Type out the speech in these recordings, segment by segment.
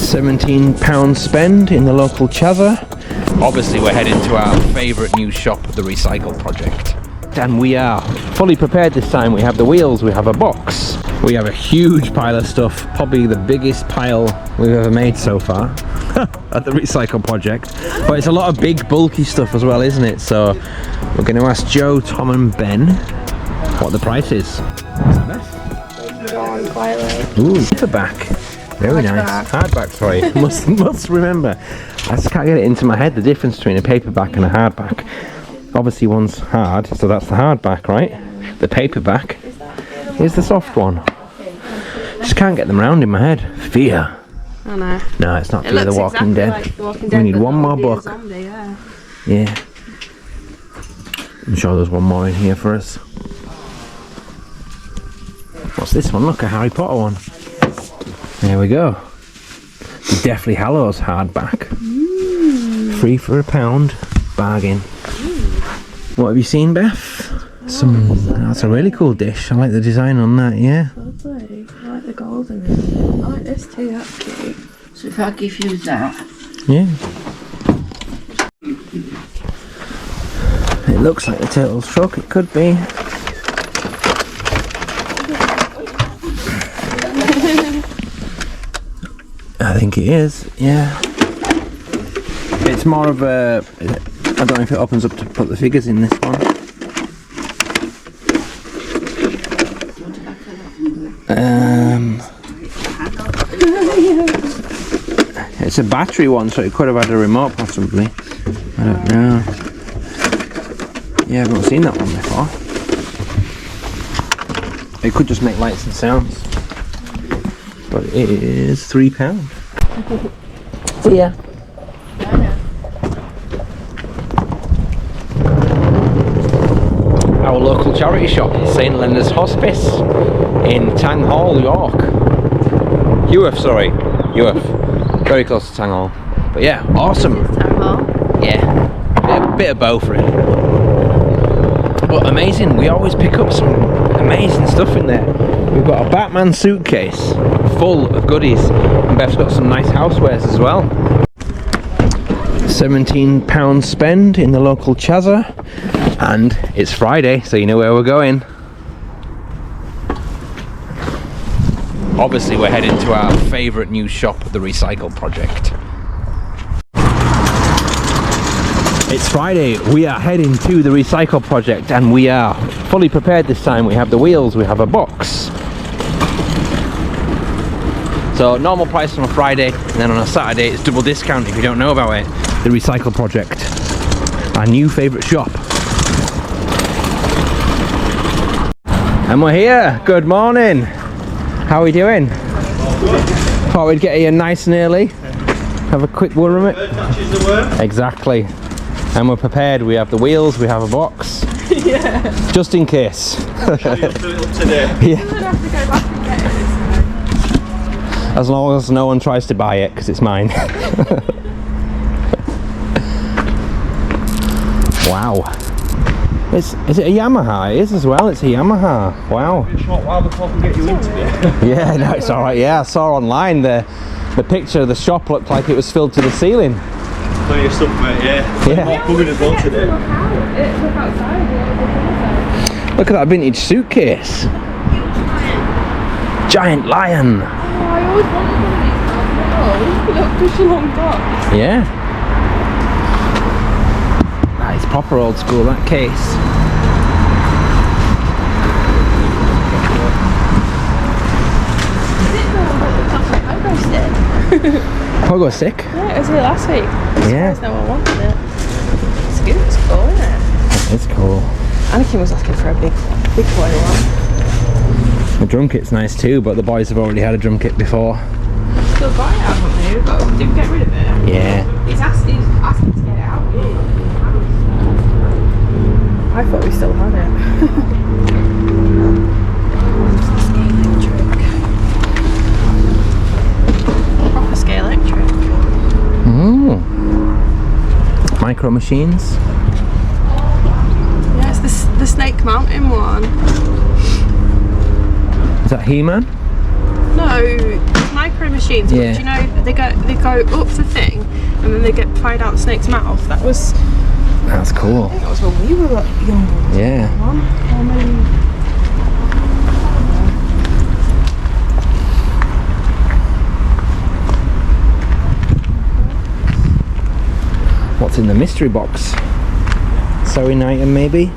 £17 spend in the local Chazza. Obviously we're heading to our favourite new shop, the Recycle Project. And we are fully prepared this time. We have the wheels, we have a box, we have a huge pile of stuff, probably the biggest pile we've ever made so far at the Recycle Project. But it's a lot of big bulky stuff as well, isn't it? So we're going to ask Joe, Tom and Ben what the price is. Ooh, paperback. Very nice. Hardback, sorry. must remember. I just can't get it into my head, the difference between a paperback and a hardback. Obviously one's hard, so that's the hardback, right? The paperback is the soft one. Just can't get them round in my head. Fear. I know. No, it's not Fear the Walking Dead. Like the Walking Dead. We need one more book. Zombie, yeah. I'm sure there's one more in here for us. What's this one? Look, a Harry Potter one. There we go. The Deathly Hallows hardback. Free for £1. Bargain. What have you seen, Beth? That's a really cool dish. I like the design on that, yeah. Lovely. I like the gold in it. I like this too, that's cute. So if I give you that. Yeah. It looks like the turtle's truck, it could be. I think it is, yeah. It's more of a... I don't know if it opens up to put the figures in this one. It's a battery one, so it could have had a remote possibly. I don't know. Yeah, I've not seen that one before. It could just make lights and sounds. But it is £3. See ya. Our local charity shop, St. Leonard's Hospice in Tang Hall, York. Heweth. Very close to Tang Hall. But yeah, awesome. Tang Hall? Yeah, bit of both really. But amazing, we always pick up some amazing stuff in there. We've got a Batman suitcase full of goodies, and Beth's got some nice housewares as well. £17 spend in the local Chazza, and it's Friday, so you know where we're going. Obviously we're heading to our favourite new shop, the Recycle Project. It's Friday, we are heading to the Recycle Project, and we are fully prepared this time. We have the wheels, we have a box. So normal price on a Friday, and then on a Saturday it's double discount if you don't know about it. The Recycle Project, our new favourite shop. And we're here, good morning. How are we doing? Thought we'd get here nice and early, have a quick whirl of it. Exactly. And we're prepared, we have the wheels, we have a box. Yeah. Just in case. Yeah. As long as no one tries to buy it, because it's mine. Wow. Is it a Yamaha? It is as well, it's a Yamaha. Wow. It's not while before I can get you into it. Yeah, no, it's alright. Yeah, I saw online the picture of the shop looked like it was filled to the ceiling. Plenty of stuff, mate, yeah. Yeah. Coming as well today. Look at that vintage suitcase. Giant lion. I always wanted one of these. Look, such a long box. Yeah. That is proper old school, that case. Pogo stick? Yeah, it was here last week. Yeah. No one wanted it. It's good, it's cool, isn't it? It's cool. Anakin was asking for a big boy one. The drum kit's nice too, but the boys have already had a drum kit before. Still got it out, haven't you? But didn't get rid of it. Yeah. He's asking to get it out. I thought we still had it. Proper scale electric. Micro machines. Yeah, it's the Snake Mountain one. Is that He-Man? No, it's micro machines. Yeah. Do you know they go up the thing and then they get pried out the snake's mouth? That's cool. That was when we were young. Yeah. Or maybe. What's in the mystery box? Sewing item maybe?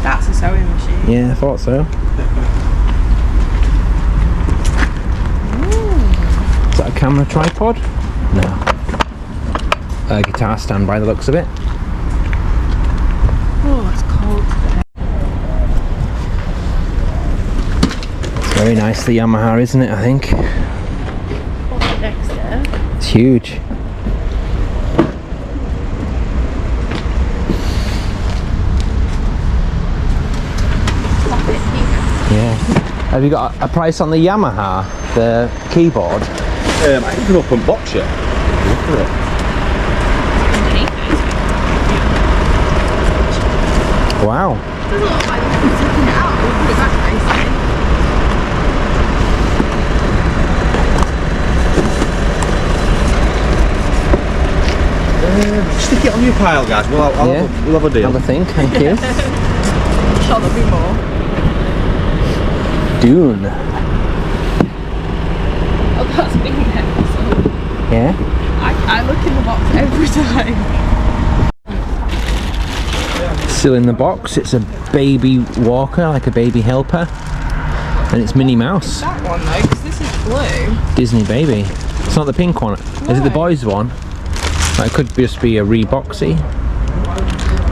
That's a sewing machine. Yeah, I thought so. Is that a camera tripod? No. A guitar stand by the looks of it. Oh, it's cold today. It's very nice, the Yamaha, isn't it, I think? What's it next there? It's huge. Yeah. Have you got a price on the Yamaha, the keyboard? I can open box it. Look at it. Wow. Doesn't look like you're taking it out. We'll put it back basically. Stick it on your pile, guys. We'll have a deal. Have a think, thank you. I'm sure there'll be more. Dune. Oh, that's big next. Yeah? I look in the box every time. Still in the box, it's a baby walker, like a baby helper. And it's Minnie Mouse. That one though, because this is blue. Disney baby. It's not the pink one. Is it the boys one? That could just be a Reeboxy.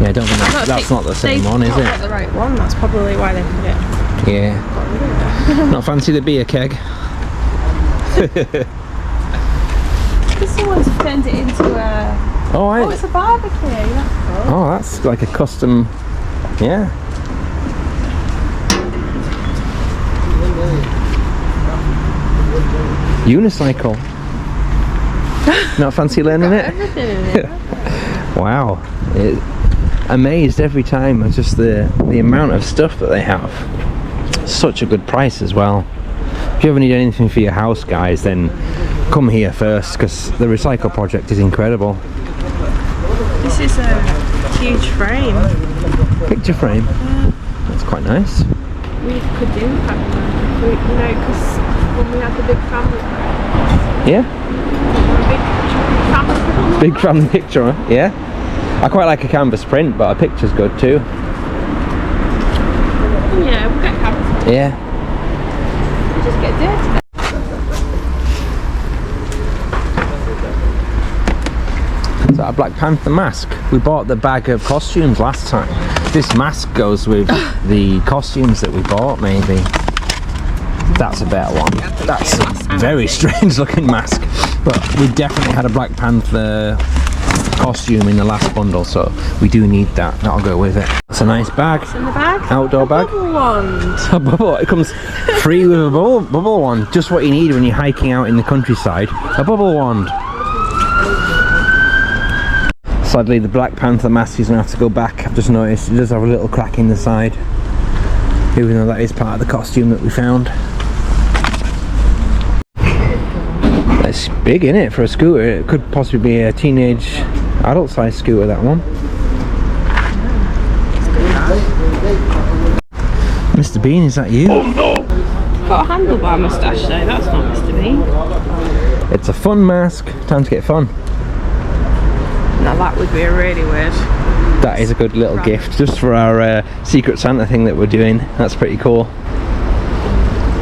Yeah, I don't think that's not the same one, is it? Not the right one. That's probably why they put it. Yeah. Not fancy the beer keg. Because someone's turned it into a. Oh, it's a barbecue. That's cool. Oh, that's like a custom. Yeah. Unicycle. Not fancy learning it? Everything in it. Wow. Amazed every time at just the amount of stuff that they have. Such a good price as well. If you ever need anything for your house, guys, then come here first, because the recycle project is incredible. This is a huge frame. Picture frame. Yeah. That's quite nice. We could do that, you know, because when we had the big family, Yeah. Big family picture, huh? Yeah. I quite like a canvas print, but a picture's good too. Yeah, we'll get canvas. Yeah. We'll just get dirty. Is that a Black Panther mask? We bought the bag of costumes last time. This mask goes with the costumes that we bought, maybe. That's a better one. That's a very strange looking mask. But we definitely had a Black Panther costume in the last bundle, so we do need that. That'll go with it. It's a nice bag. What's in the bag? Outdoor bag. Bubble wand. A bubble. It comes free with a bubble wand. Just what you need when you're hiking out in the countryside. A bubble wand. Sadly, the Black Panther mask is going to have to go back. I've just noticed it does have a little crack in the side, even though that is part of the costume that we found. It's big, isn't it, for a scooter? It could possibly be a teenage adult size scooter, that one. Mr. Bean, is that you? Oh no! Got a handlebar moustache though, that's not Mr. Bean. It's a fun mask. Time to get fun. Now that would be really weird. That is a good little gift, just for our Secret Santa thing that we're doing. That's pretty cool.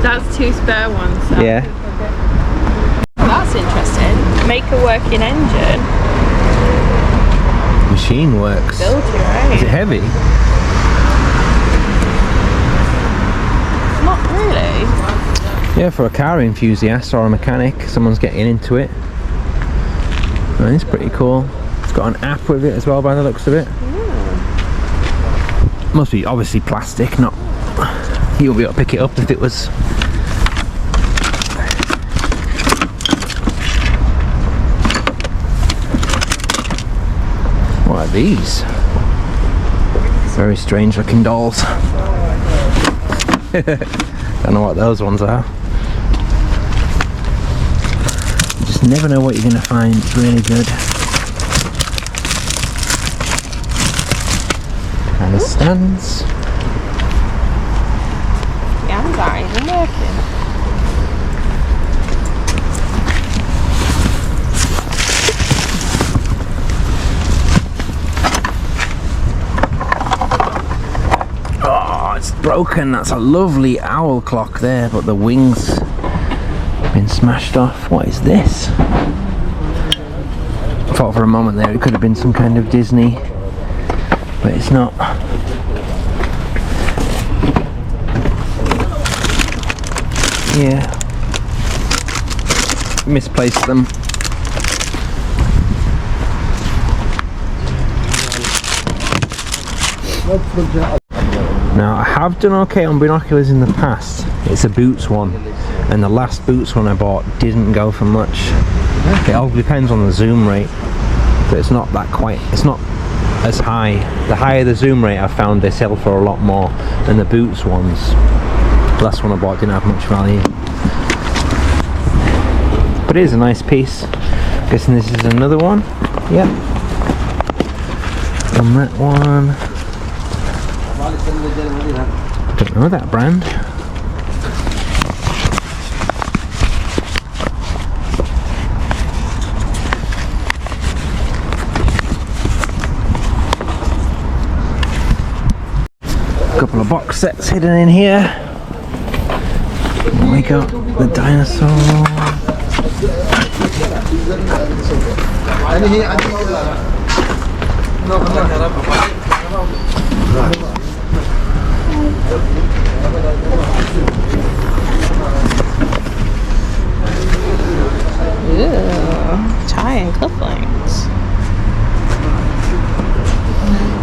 That's 2 spare ones. So Yeah. That's interesting. Make a working engine. Machine works. Build your own. Is it heavy? Not really. Yeah, for a car enthusiast or a mechanic, someone's getting into it. Oh, it's pretty cool. It's got an app with it as well, by the looks of it. Must be obviously plastic, not. You'll be able to pick it up if it was. What are these? Very strange looking dolls. Don't know what those ones are. You never know what you're going to find. It's really good. And the stands. The hands aren't even working. Oh, it's broken. That's a lovely owl clock there, but the wings have been smashed off. What is this? I thought for a moment there it could have been some kind of Disney, but it's not. Yeah, misplaced them. Now I have done okay on binoculars in the past. It's a Boots one, and the last Boots one I bought didn't go for much. It all depends on the zoom rate, but it's not that quite, it's not as high. The higher the zoom rate, I found they sell for a lot more than the Boots ones. The last one I bought didn't have much value, but it is a nice piece. I'm guessing this is another one. Yep. And that one, I don't know that brand. A couple of box sets hidden in here. We got the dinosaur. Tie and cufflinks.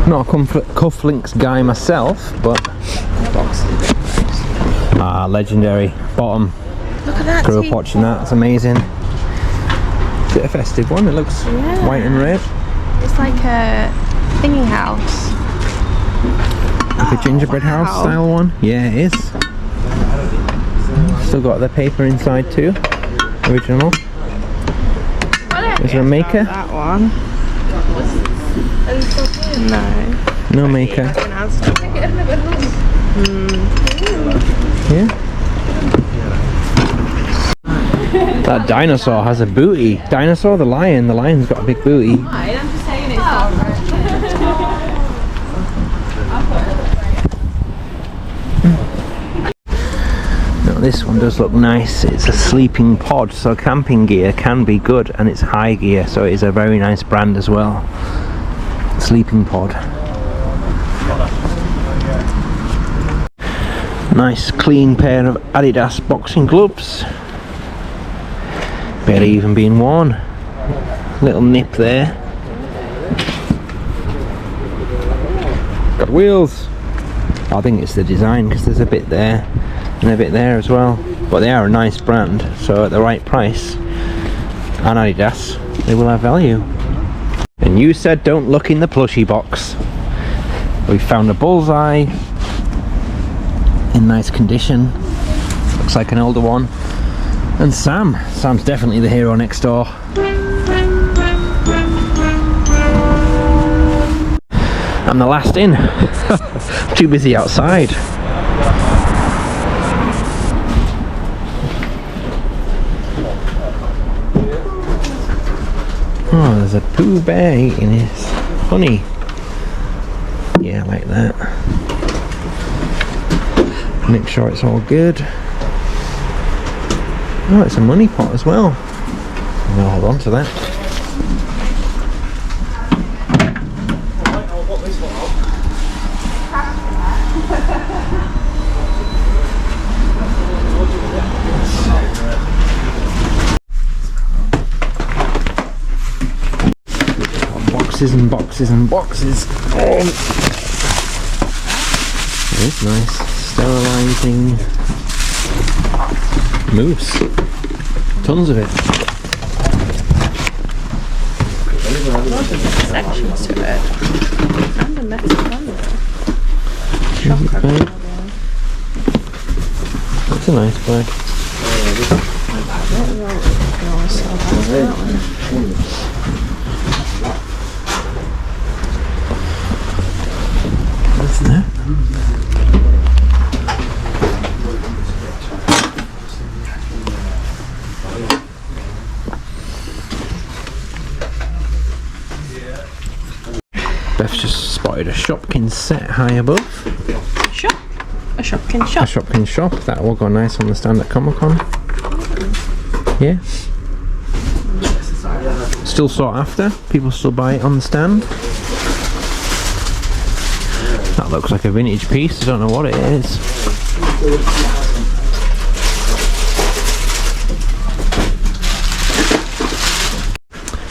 Not a cufflinks guy myself, but legendary bottom. Look at that. Grew up watching that. It's amazing. Is it a festive one? It looks white and red. It's like a thingy house. Like a gingerbread house style one. Yeah, it is. Still got the paper inside too. Original. Is there a maker? That one. No. No maker. Yeah. That dinosaur has a booty. Dinosaur, the lion. The lion's got a big booty. I'm just saying it's alright. No, this one does look nice. It's a sleeping pod, so camping gear can be good, and it's high gear, so it is a very nice brand as well. Sleeping pod. Nice clean pair of Adidas boxing gloves. Barely even being worn. Little nip there. Got wheels. I think it's the design, because there's a bit there and a bit there as well. But they are a nice brand, so at the right price, and Adidas, they will have value. And you said don't look in the plushie box. We found a bullseye in nice condition. Looks like an older one. And Sam's definitely the hero next door. I'm the last in. Too busy outside. Oh, there's a Pooh Bear eating his honey. Yeah, like that. Make sure it's all good. Oh, it's a money pot as well. I'll hold on to that. Boxes and boxes and boxes. Oh. It's nice. Sterilising. Moves. Tons of it. Sections to it. And a metal handle. That's a nice bag. Isn't there? Beth's just spotted a Shopkins set high above. Shop? A Shopkins shop? A Shopkins shop. That will go nice on the stand at Comic-Con. Yeah. Still sought after. People still buy it on the stand. That looks like a vintage piece. I don't know what it is.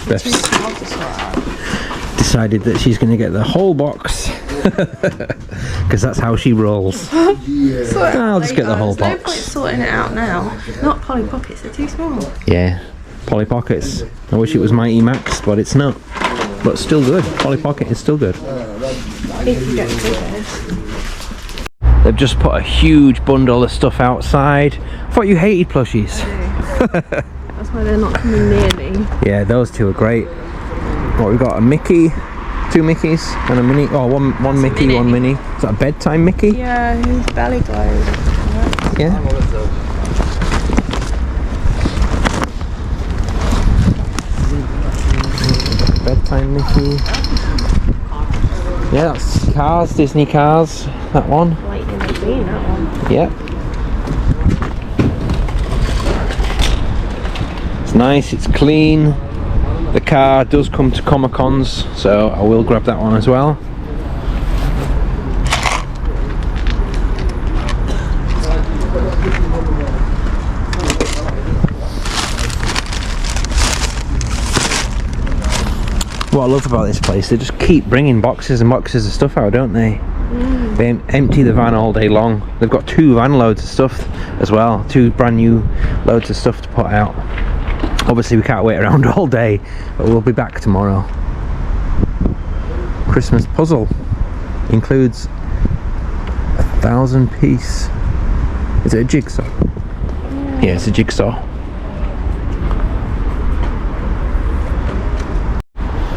Beth's decided that she's going to get the whole box because that's how she rolls. I'll just get the whole box. There's no point sorting it out now. Not Polly Pockets, they're too small. Yeah, Polly Pockets. I wish it was Mighty Max, but it's not. But still good. Polly Pocket is still good. If you get good. They've just put a huge bundle of stuff outside. I thought you hated plushies. That's why they're not coming near me. Yeah, those two are great. What we got? A Mickey, two Mickeys, and a Minnie. Oh, one Mickey, Minnie. one Minnie. Is that a bedtime Mickey? Yeah, his belly glows. Yeah. Bedtime Mickey. Yeah, that's Cars, Disney Cars. That one. Lightning McQueen, that one. Yep. It's nice, it's clean. The car does come to Comic-Cons, so I will grab that one as well. What I love about this place, they just keep bringing boxes and boxes of stuff out, don't they? They empty the van all day long. They've got 2 van loads of stuff as well, 2 brand new loads of stuff to put out. Obviously we can't wait around all day, but we'll be back tomorrow. Christmas puzzle includes 1,000-piece. Is it a jigsaw? Yeah, it's a jigsaw.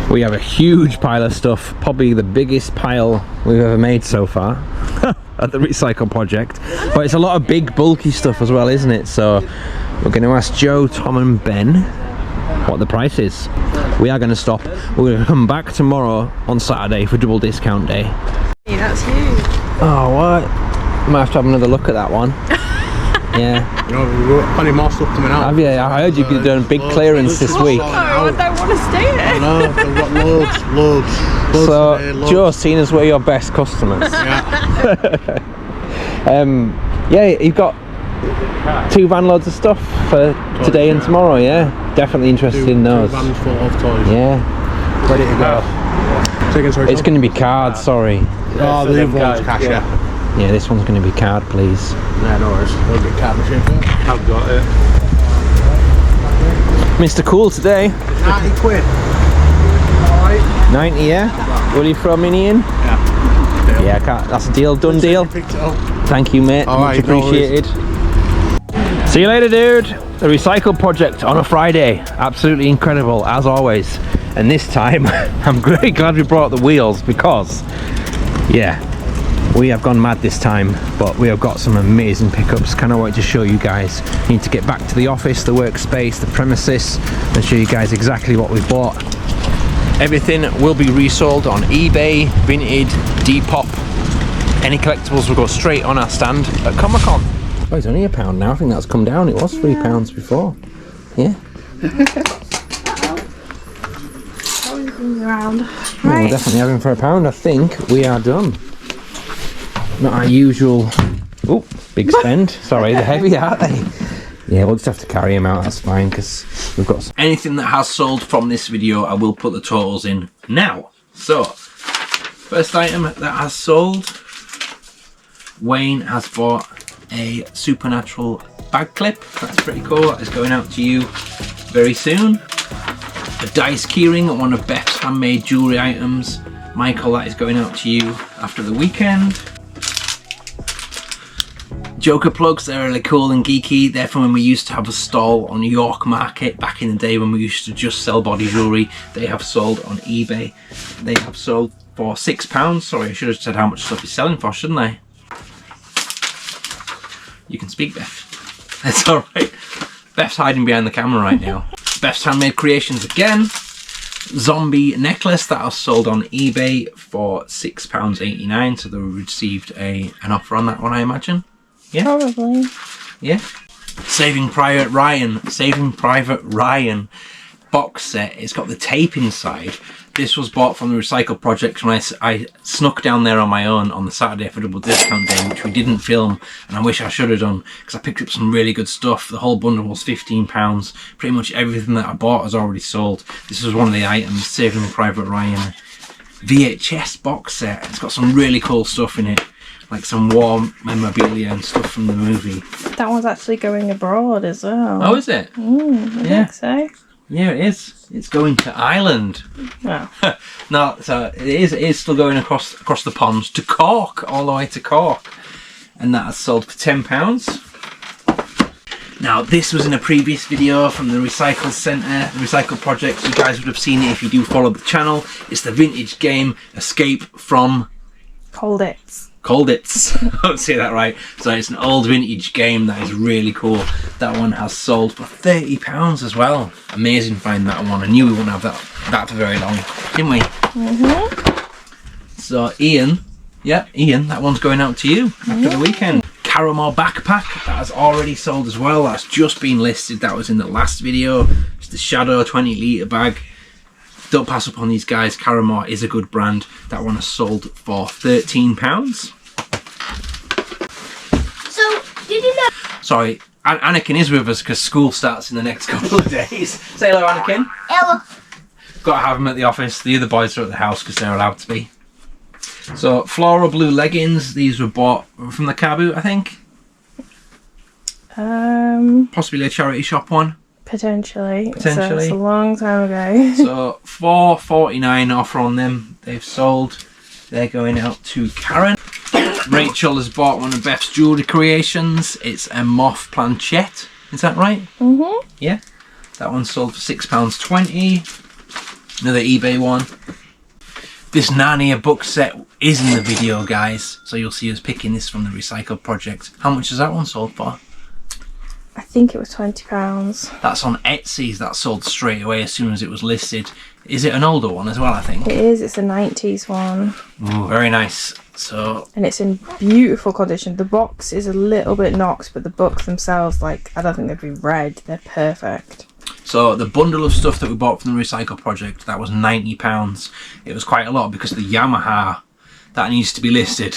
We have a huge pile of stuff, probably the biggest pile we've ever made so far at the recycle project. But it's a lot of big bulky stuff as well, isn't it? So we're going to ask Joe, Tom and Ben what the price is. We are going to stop. We're going to come back tomorrow on Saturday for double discount day. Hey, that's huge. Oh, what? Might have to have another look at that one. Yeah. You know, we've got plenty more stuff coming out. Have you? I heard you've done big clearance this week. Oh, I don't want to stay there. No, we've got loads So, today, loads. Joe, seeing as we're your best customers. Yeah. Yeah, you've got 2 van loads of stuff for today and tomorrow, yeah? Definitely interested in those. 2 vans full of toys. Yeah. Ready to go. Second, sorry, It's going to be card, sorry. Oh, the other one's cash, yeah. Yeah, this one's going to be card, please. Yeah, no worries. We'll get card machine first. I've got it. Mr. Cool today. 90 quid. Alright. 90, yeah? Will you throw Minnie in? Yeah. Yeah, I can't. That's a deal, done deal. Picked it up. Thank you, mate. Alright, Much appreciated. See you later, dude. The recycle project on a Friday. Absolutely incredible, as always. And this time, I'm very glad we brought the wheels because, yeah, we have gone mad this time, but we have got some amazing pickups. Cannot wait to show you guys. Need to get back to the office, the workspace, the premises, and show you guys exactly what we bought. Everything will be resold on eBay, Vinted, Depop. Any collectibles will go straight on our stand at Comic-Con. Oh, it's only £1 now. I think that's come down. It was £3 before. Yeah. Around. Well, we're Right. definitely having for £1. I think we are done. Not our usual. Oh, big spend. Sorry, they're heavy, aren't they? Yeah, we'll just have to carry them out. That's fine because we've got anything that has sold from this video. I will put the totals in now. So, first item that has sold. Wayne has bought a Supernatural bag clip. That's pretty cool. That is going out to you very soon. A dice keyring, one of Beth's handmade jewellery items. Michael, that is going out to you after the weekend. Joker plugs, they're really cool and geeky. They're from when we used to have a stall on York Market back in the day when we used to just sell body jewellery. They have sold on eBay. They have sold for £6. Sorry, I should have said how much stuff he's selling for, shouldn't I? You can speak, Beth. That's alright. Beth's hiding behind the camera right now. Beth's Handmade Creations again. Zombie necklace that was sold on eBay for £6.89. So they received an offer on that one, I imagine. Yeah? Probably. Yeah. Saving Private Ryan box set. It's got the tape inside. This was bought from the Recycle Project when I snuck down there on my own on the Saturday for double discount day, which we didn't film, and I wish I should have done because I picked up some really good stuff. The whole bundle was £15. Pretty much everything that I bought has already sold. This was one of the items, Saving Private Ryan VHS box set. It's got some really cool stuff in it, like some war memorabilia and stuff from the movie. That one's actually going abroad as well. Oh, is it? I think so. Yeah, it is. It's going to Ireland. Wow. No, so it is still going across the ponds to Cork, all the way to Cork. And that has sold for £10. Now, this was in a previous video from the Recycle Centre, the Recycle Project. You guys would have seen it if you do follow the channel. It's the vintage game Escape from Colditz. Colditz. I don't say that right. So it's an old vintage game that is really cool. That one has sold for £30 as well. Amazing find, that one. I knew we wouldn't have that for very long, didn't we? So Ian, that one's going out to you after the weekend. Caramel backpack, that has already sold as well. That's just been listed. That was in the last video. It's the Shadow 20 litre bag. Don't pass up on these guys. Caramel is a good brand. That one has sold for £13. So, did you know? Sorry, Anakin is with us because school starts in the next couple of days. Say hello, Anakin. Hello. Got to have them at the office. The other boys are at the house because they're allowed to be. So, floral blue leggings. These were bought from the Carboot, I think. Possibly a charity shop one. Potentially. Potentially. It's a long time ago. So, £4.49 offer on them. They've sold. They're going out to Karen. Rachel has bought one of Beth's jewellery creations. It's a moth planchette. Is that right? Yeah. That one sold for £6.20. Another eBay one. This Narnia book set is in the video, guys. So you'll see us picking this from the Recycle Project. How much has that one sold for? I think it was £20. That's on Etsy's. That sold straight away as soon as it was listed. Is it an older one as well, I think? It is. It's a 90s one. Ooh, very nice. So, and it's in beautiful condition. The box is a little bit knocked, but the books themselves, like, I don't think they'd be read. They're perfect. So the bundle of stuff that we bought from the Recycle Project, that was £90. It was quite a lot because the Yamaha, that needs to be listed.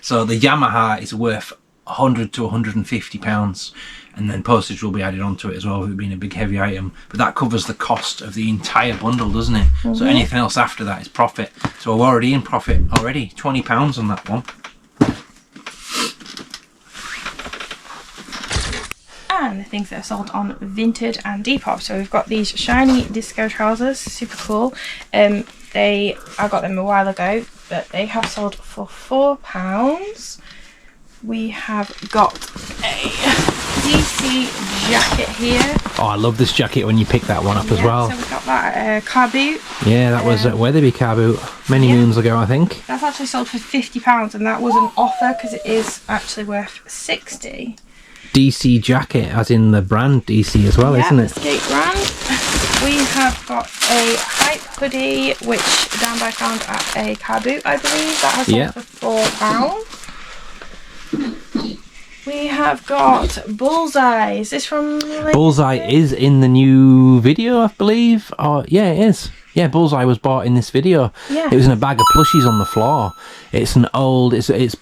So the Yamaha is worth £100 to £150, and then postage will be added onto it as well, with it being a big heavy item. But that covers the cost of the entire bundle, doesn't it? So anything else after that is profit. So we're already in profit already. £20 on that one. And the things that are sold on Vinted and Depop. So we've got these shiny disco trousers, super cool. I got them a while ago, but they have sold for £4. We have got a DC jacket here. Oh, I love this jacket when you pick that one up as well. So we've got that Carboot. Yeah, that was at Weatherby Carboot many moons ago, I think. That's actually sold for £50, and that was an offer because it is actually worth £60. DC jacket, as in the brand DC as well, isn't it? The skate brand. We have got a hype hoodie, which Dan I found at a Carboot, I believe. That has sold for £4. We have got Bullseye. Is this from... Bullseye is in the new video, I believe. Oh, yeah, it is. Yeah, Bullseye was bought in this video. Yeah. It was in a bag of plushies on the floor. It's an old... It's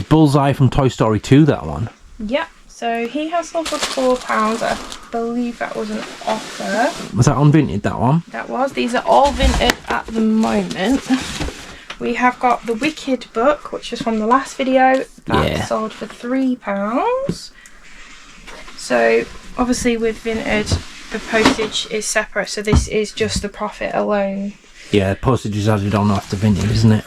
Bullseye from Toy Story 2, that one. Yep. So he has sold for £4. I believe that was an offer. Was that on Vinted, that one? That was. These are all Vinted at the moment. We have got the Wicked book, which is from the last video. That sold for £3. So obviously with Vinted, the postage is separate. So this is just the profit alone. Yeah, postage is added on after Vinted, isn't it?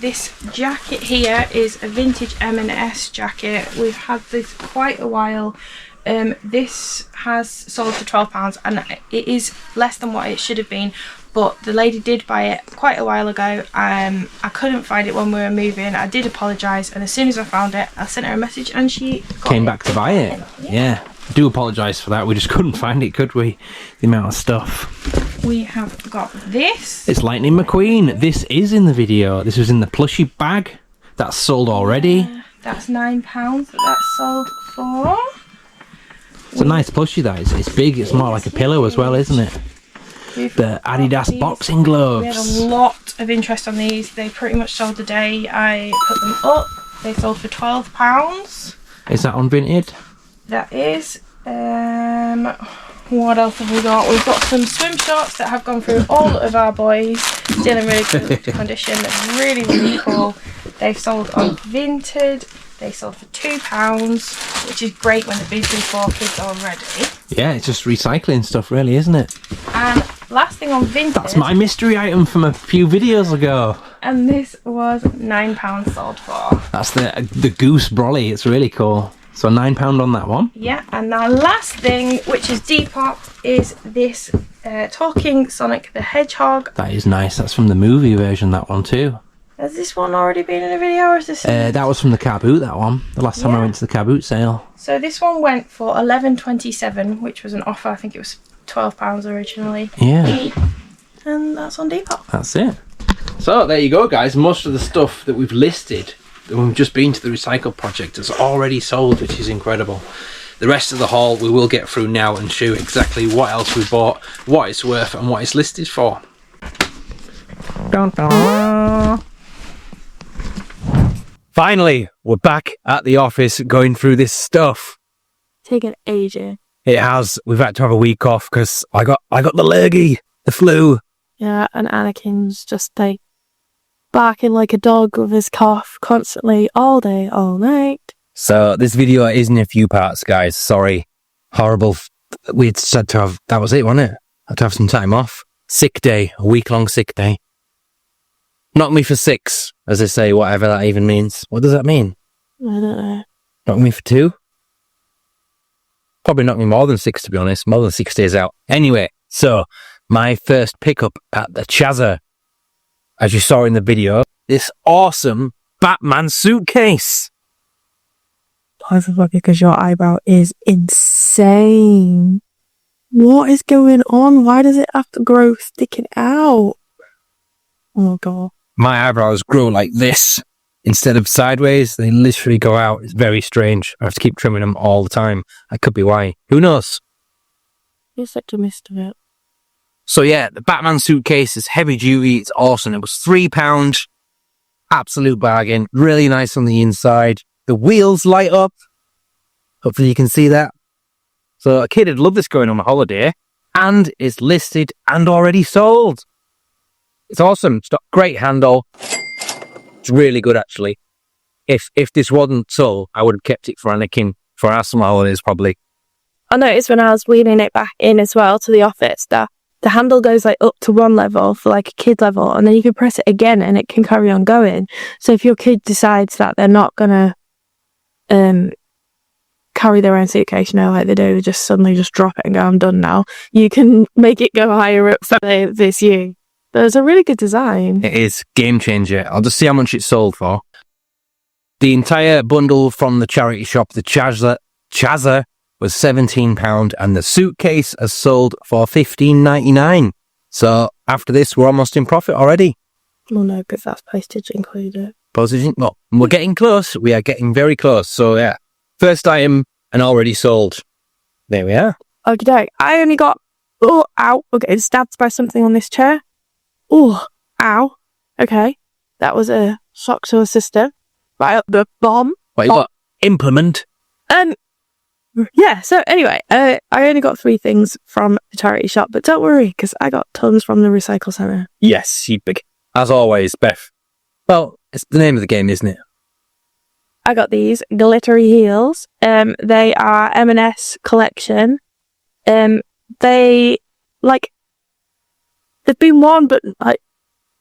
this jacket here is a vintage M&S jacket. We've had this quite a while. This has sold for £12 and it is less than what it should have been, but the lady did buy it quite a while ago. I couldn't find it when we were moving. I did apologise, and as soon as I found it I sent her a message and she came back to buy it. Yeah. I do apologise for that. We just couldn't find it, could we? The amount of stuff. We have got this. It's Lightning McQueen. This is in the video. This was in the plushie bag. That's sold already. That's £9 that that's sold for. It's a nice plushie, that is. It's big. It's more like a pillow as well, isn't it? The Adidas boxing gloves. We had a lot of interest on these. They pretty much sold the day I put them up. They sold for £12. Is that on Vinted? That is. What else have we got? We've got some swim shorts that have gone through all of our boys. Still in really good condition. They're really, really cool. They've sold on Vinted. They sold for £2, which is great when they've been through 4 kids already. Yeah, it's just recycling stuff, really, isn't it? And last thing on Vinted. That's my mystery item from a few videos ago. And this was £9 sold for. That's the goose brolly. It's really cool. So £9 on that one. Yeah, and our last thing, which is Depop, is this talking Sonic the Hedgehog. That is nice. That's from the movie version, that one too. Has this one already been in a video, or is this? That was from the Carboot, that one. The last time I went to the Carboot sale. So this one went for $11.27, which was an offer. I think it was £12 originally. Yeah. And that's on Depop. That's it. So there you go, guys. Most of the stuff that we've listed, that we've just been to the recycle project, is already sold, which is incredible. The rest of the haul we will get through now and show exactly what else we bought, what it's worth, and what it's listed for. Dun, dun. Finally, we're back at the office going through this stuff. Taken ages. It has. We've had to have a week off because I got the lurgy, the flu. Yeah, and Anakin's just like barking like a dog with his cough constantly all day, all night. So this video is in a few parts, guys. Sorry. Horrible. We had said to have, that was it, wasn't it? Had to have some time off. Sick day, a week-long sick day. Knock me for 6, as they say, whatever that even means. What does that mean? I don't know. Knock me for 2? Probably knock me more than 6, to be honest. More than 6 days out. Anyway, so my first pickup at the Chazza, as you saw in the video, this awesome Batman suitcase. Because your eyebrow is insane. What is going on? Why does it have to grow sticking out? Oh god. My eyebrows grow like this instead of sideways. They literally go out. It's very strange. I have to keep trimming them all the time. That could be why. Who knows? You're such a misfit. So yeah, the Batman suitcase is heavy duty. It's awesome. It was £3. Absolute bargain. Really nice on the inside. The wheels light up. Hopefully you can see that. So a kid would love this going on a holiday. And it's listed and already sold. It's awesome. It's got great handle. It's really good, actually. If this wasn't sold, I would have kept it for Anakin for our summer holidays, probably. I noticed when I was wheeling it back in as well to the office that the handle goes like up to one level for like a kid level, and then you can press it again and it can carry on going. So if your kid decides that they're not gonna carry their own suitcase, you know, like they do, they just suddenly just drop it and go, I'm done now. You can make it go higher up for this year. There's a really good design. It is game changer. I'll just see how much it's sold for. The entire bundle from the charity shop, the Chazza, was £17, and the suitcase has sold for $15.99. So after this, we're almost in profit already. Well, no, because that's postage included. Postage, well, we're getting close. We are getting very close. So yeah, first item and already sold. There we are. Okay, I only got okay, stabbed by something on this chair. Oh, ow. Okay, that was a shock to the system. Right up the bomb. Wait, what? Implement? Yeah, so anyway, I only got 3 things from the charity shop, but don't worry, because I got tons from the recycle centre. Yes, you big. As always, Beth. Well, it's the name of the game, isn't it? I got these glittery heels. They are M&S collection. They've been worn, but like,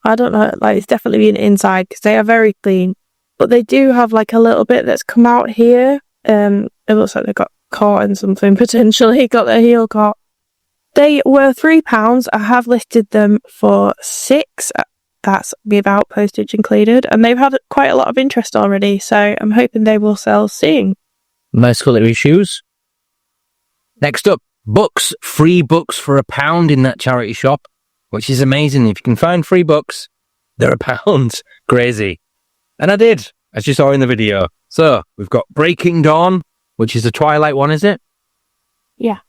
I don't know, like it's definitely been inside because they are very clean. But they do have like a little bit that's come out here. It looks like they got caught in something, potentially got their heel caught. They were £3. I have listed them for £6. That's without postage included. And they've had quite a lot of interest already. So I'm hoping they will sell soon. Nice quality shoes. Next up, books. Free books for £1 in that charity shop, which is amazing. If you can find free books, they're £1. Crazy. And I did, as you saw in the video. So we've got Breaking Dawn, which is a Twilight one, is it? Yeah.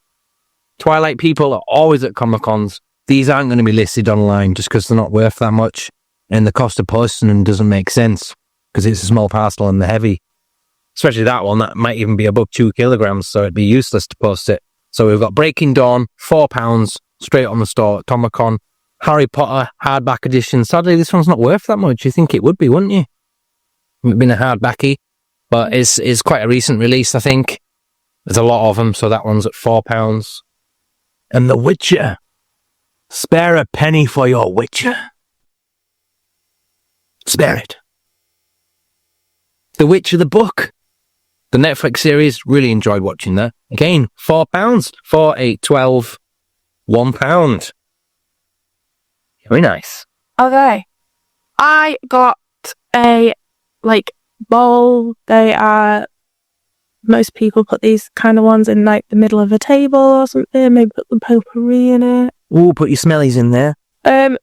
Twilight people are always at Comic-Cons. These aren't going to be listed online just because they're not worth that much. And the cost of posting them doesn't make sense because it's a small parcel and they're heavy. Especially that one, that might even be above 2 kilograms, so it'd be useless to post it. So we've got Breaking Dawn, £4, straight on the store at Comic-Con. Harry Potter, hardback edition. Sadly, this one's not worth that much. You think it would be, wouldn't you? It would have been a hardbacky, but it's quite a recent release, I think. There's a lot of them, so that one's at £4. And The Witcher. Spare a penny for your Witcher. Spare it. The Witcher, the book. The Netflix series, really enjoyed watching that. Again, £4. 4, 8, 12, £1. Very nice. Okay. I got a, bowl. They are... Most people put these kind of ones in, the middle of a table or something. Maybe put the potpourri in it. Ooh, put your smellies in there.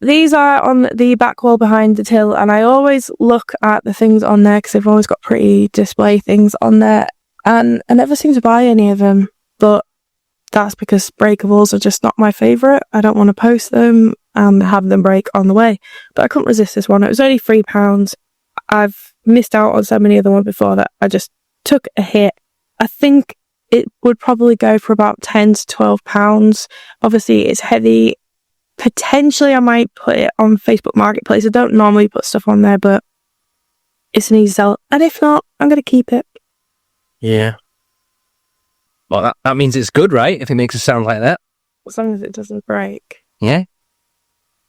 These are on the back wall behind the till, and I always look at the things on there because they've always got pretty display things on there, and I never seem to buy any of them, but that's because breakables are just not my favourite. I don't want to post them and have them break on the way, but I couldn't resist this one. It was only £3. I've missed out on so many other ones before that I just took a hit. I think it would probably go for about £10 to £12. Obviously, it's heavy. Potentially, I might put it on Facebook Marketplace. I don't normally put stuff on there, but it's an easy sell. And if not, I'm going to keep it. Yeah. Well, that means it's good, right? If it makes it sound like that. As long as it doesn't break. Yeah.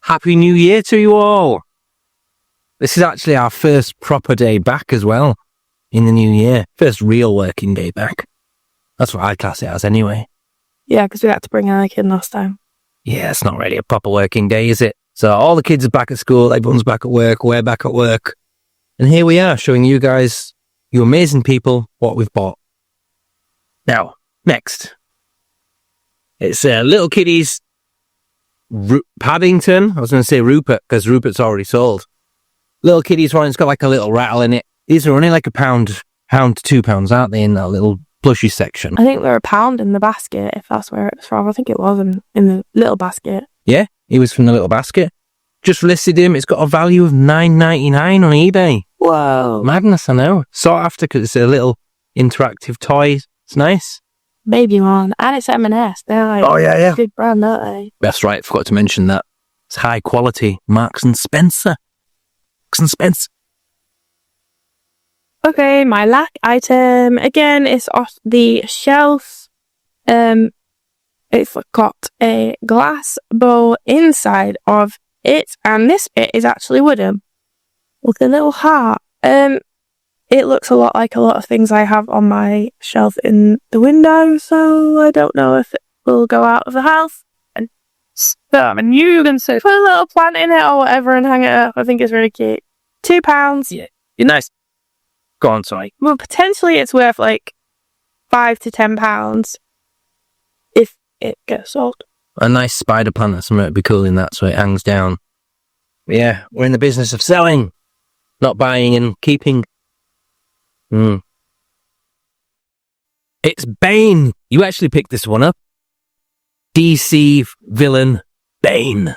Happy New Year to you all. This is actually our first proper day back as well in the new year. First real working day back. That's what I class it as anyway. Yeah, because we had to bring Alec in last time. Yeah, it's not really a proper working day, is it? So all the kids are back at school, everyone's back at work, we're back at work. And here we are showing you guys, you amazing people, what we've bought. Now, next. It's Little Kitty's Paddington. I was going to say Rupert, because Rupert's already sold. Little Kitty's one, it's got like a little rattle in it. These are only like £1 to £2, aren't they, in that little plushie section? I think they're £1 in the basket, if that's where it was from. I think it was in the little basket. Yeah, he was from the little basket. Just listed him. It's got a value of $9.99 on eBay. Whoa. Madness, I know. Sought after because it's a little interactive toy. It's nice. Baby one. And it's M&S. They're like yeah. big brand, aren't they? That's right. Forgot to mention that. It's high quality. Marks and Spencer. Marks and Spencer. Okay, my last item. Again, it's off the shelf. It's got a glass bowl inside of it, and this bit is actually wooden with a little heart. It looks a lot like a lot of things I have on my shelf in the window, so I don't know if it will go out of the house. And you can say put a little plant in it or whatever and hang it up. I think it's really cute. £2. Yeah, you're nice. Go on, sorry. Well, potentially it's worth like £5 to £10 if it gets sold. A nice spider plant or something would be cool in that, so it hangs down. But yeah, we're in the business of selling, not buying and keeping. It's Bane. You actually picked this one up. DC villain Bane.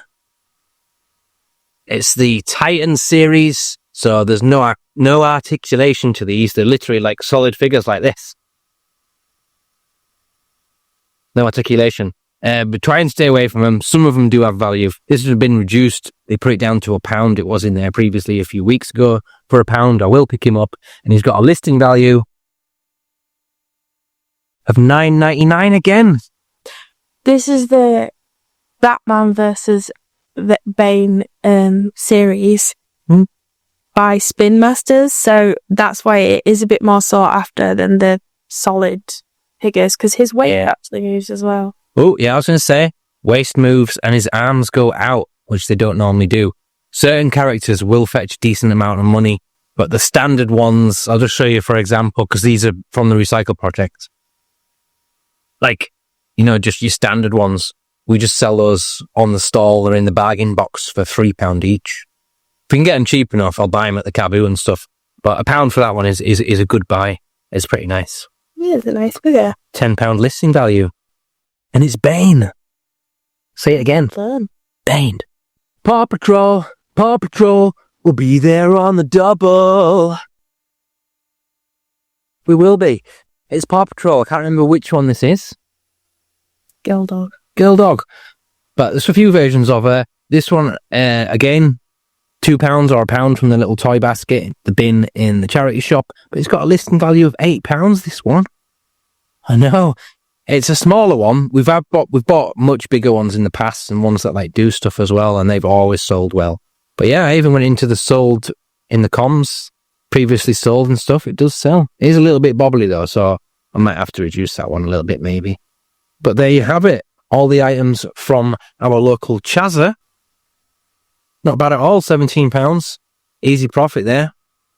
It's the Titan series, so there's no articulation to these. They're literally like solid figures like this. No articulation. But try and stay away from them. Some of them do have value. This has been reduced. They put it down to £1. It was in there previously a few weeks ago for £1. I will pick him up. And he's got a listing value of $9.99 again. This is the Batman versus the Bane series by Spin Masters, so that's why it is a bit more sought after than the solid figures, because his weight actually moves as well. Oh, yeah, I was going to say, waist moves and his arms go out, which they don't normally do. Certain characters will fetch a decent amount of money, but the standard ones, I'll just show you for example, because these are from the Recycle Project. Like, you know, just your standard ones. We just sell those on the stall or in the bargain box for £3 each. If we can get them cheap enough, I'll buy them at the Carboot and stuff. But £1 for that one is a good buy. It's pretty nice. Yeah, it's a nice figure. £10 listing value. And it's Bane. Say it again. Fun. Bane. Paw Patrol will be there on the double. We will be. It's Paw Patrol. I can't remember which one this is. Girl Dog. But there's a few versions of her. This one, again, £2 or £1 from the little toy basket, the bin in the charity shop. But it's got a listing value of £8, this one. I know. It's a smaller one. We've bought much bigger ones in the past and ones that like do stuff as well, and they've always sold well. But yeah, I even went into the sold in the comms, previously sold and stuff. It does sell. It is a little bit bobbly though, so I might have to reduce that one a little bit maybe. But there you have it. All the items from our local Chazza. Not bad at all, £17. Easy profit there.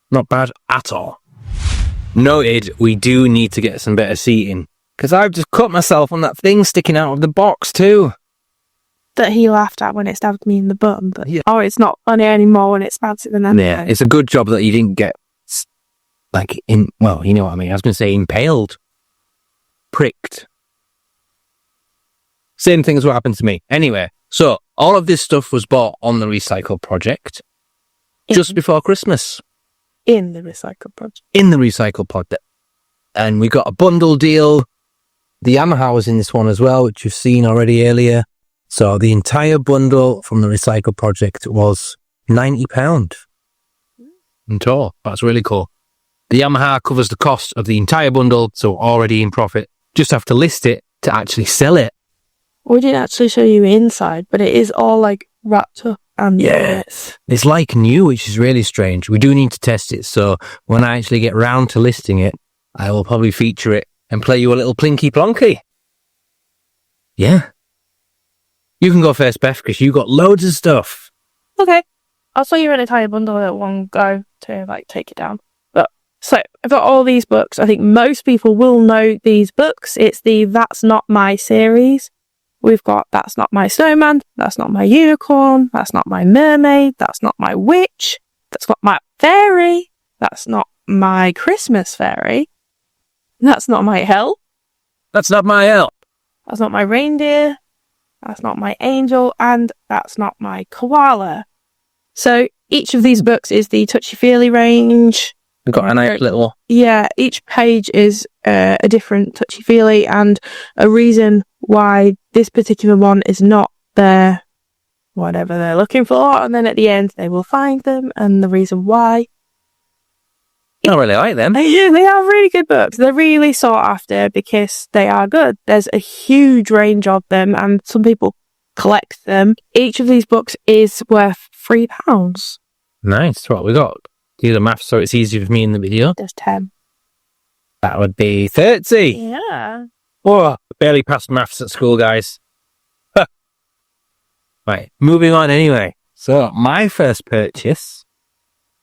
Not bad at all. Noted, we do need to get some better seating. Because I've just cut myself on that thing sticking out of the box too. That he laughed at when it stabbed me in the bum, but it's not funny anymore when it stabs it in the Yeah, it's a good job that you didn't get, like, you know what I mean. I was going to say impaled. Pricked. Same thing as what happened to me. Anyway, so all of this stuff was bought on the Recycle Project just before Christmas. In the Recycle Project. And we got a bundle deal. The Yamaha was in this one as well, which you've seen already earlier. So the entire bundle from the Recycle Project was £90 in total. That's really cool. The Yamaha covers the cost of the entire bundle, so already in profit. Just have to list it to actually sell it. We didn't actually show you inside, but it is all like wrapped up. And yes, it's like new, which is really strange. We do need to test it, so when I actually get round to listing it, I will probably feature it and play you a little plinky plonky. Yeah. You can go first, Beth, because you got loads of stuff. Okay. I'll show you an entire bundle at one go to like take it down. But so I've got all these books. I think most people will know these books. It's the That's Not My series. We've got That's Not My Snowman, That's Not My Unicorn, That's Not My Mermaid, That's Not My Witch, That's Not My Fairy, That's Not My Christmas Fairy, That's Not My Elf, That's Not My Elf, That's Not My Reindeer, That's Not My Angel, and That's Not My Koala. So each of these books is the touchy-feely range. We've got a nice little... Yeah, each page is a different touchy-feely and a reason why this particular one is not their whatever they're looking for, and then at the end they will find them and the reason why. I really like them. Yeah, they are really good books. They're really sought after because they are good. There's a huge range of them and some people collect them. Each of these books is worth £3. Nice. What we got? Do the maths so it's easier for me in the video. There's 10. That would be 30. Yeah. Oh, barely passed maths at school, guys. Right, moving on anyway. So, my first purchase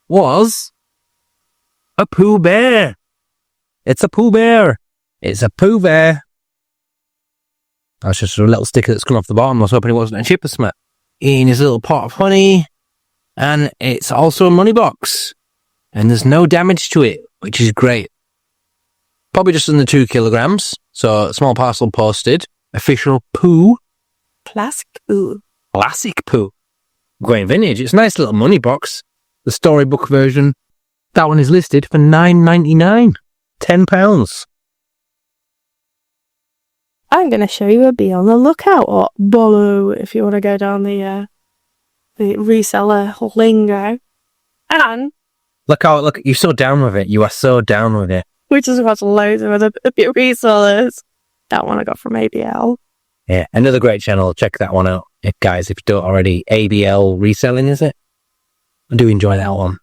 was a Pooh Bear. It's a Pooh Bear. It's a Pooh Bear. That's just a little sticker that's come off the bottom. I was hoping it wasn't a chip or something. In his little pot of honey. And it's also a money box. And there's no damage to it, which is great. Probably just under 2 kilograms. So, small parcel posted. Official Pooh. Classic Pooh. Classic Pooh. Going vintage. It's a nice little money box. The storybook version. That one is listed for $9.99. £10. I'm going to show you a Be On the Lookout or Bolo if you want to go down the reseller lingo. And Look, you're so down with it. You are so down with it. we just got loads of other resellers. That one I got from ABL. Yeah, another great channel. Check that one out guys, if you don't already, ABL reselling, is it? I do enjoy that one.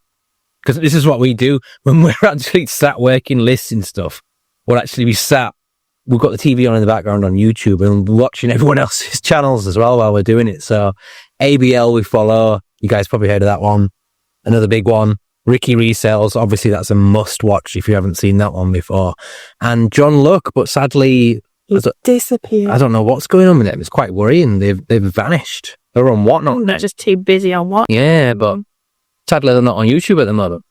Because this is what we do when we're actually sat working lists and stuff. We'll actually be sat, we've got the TV on in the background on YouTube and we're watching everyone else's channels as well while we're doing it. So ABL we follow. You guys probably heard of that one. Another big one. Ricky Resells. Obviously, that's a must watch if you haven't seen that one before. And John Luck, but sadly, he's disappeared. I don't know what's going on with them. It's quite worrying. They've vanished. They're on Whatnot. They're just too busy on what? Yeah, but sadly, they're not on YouTube at the moment.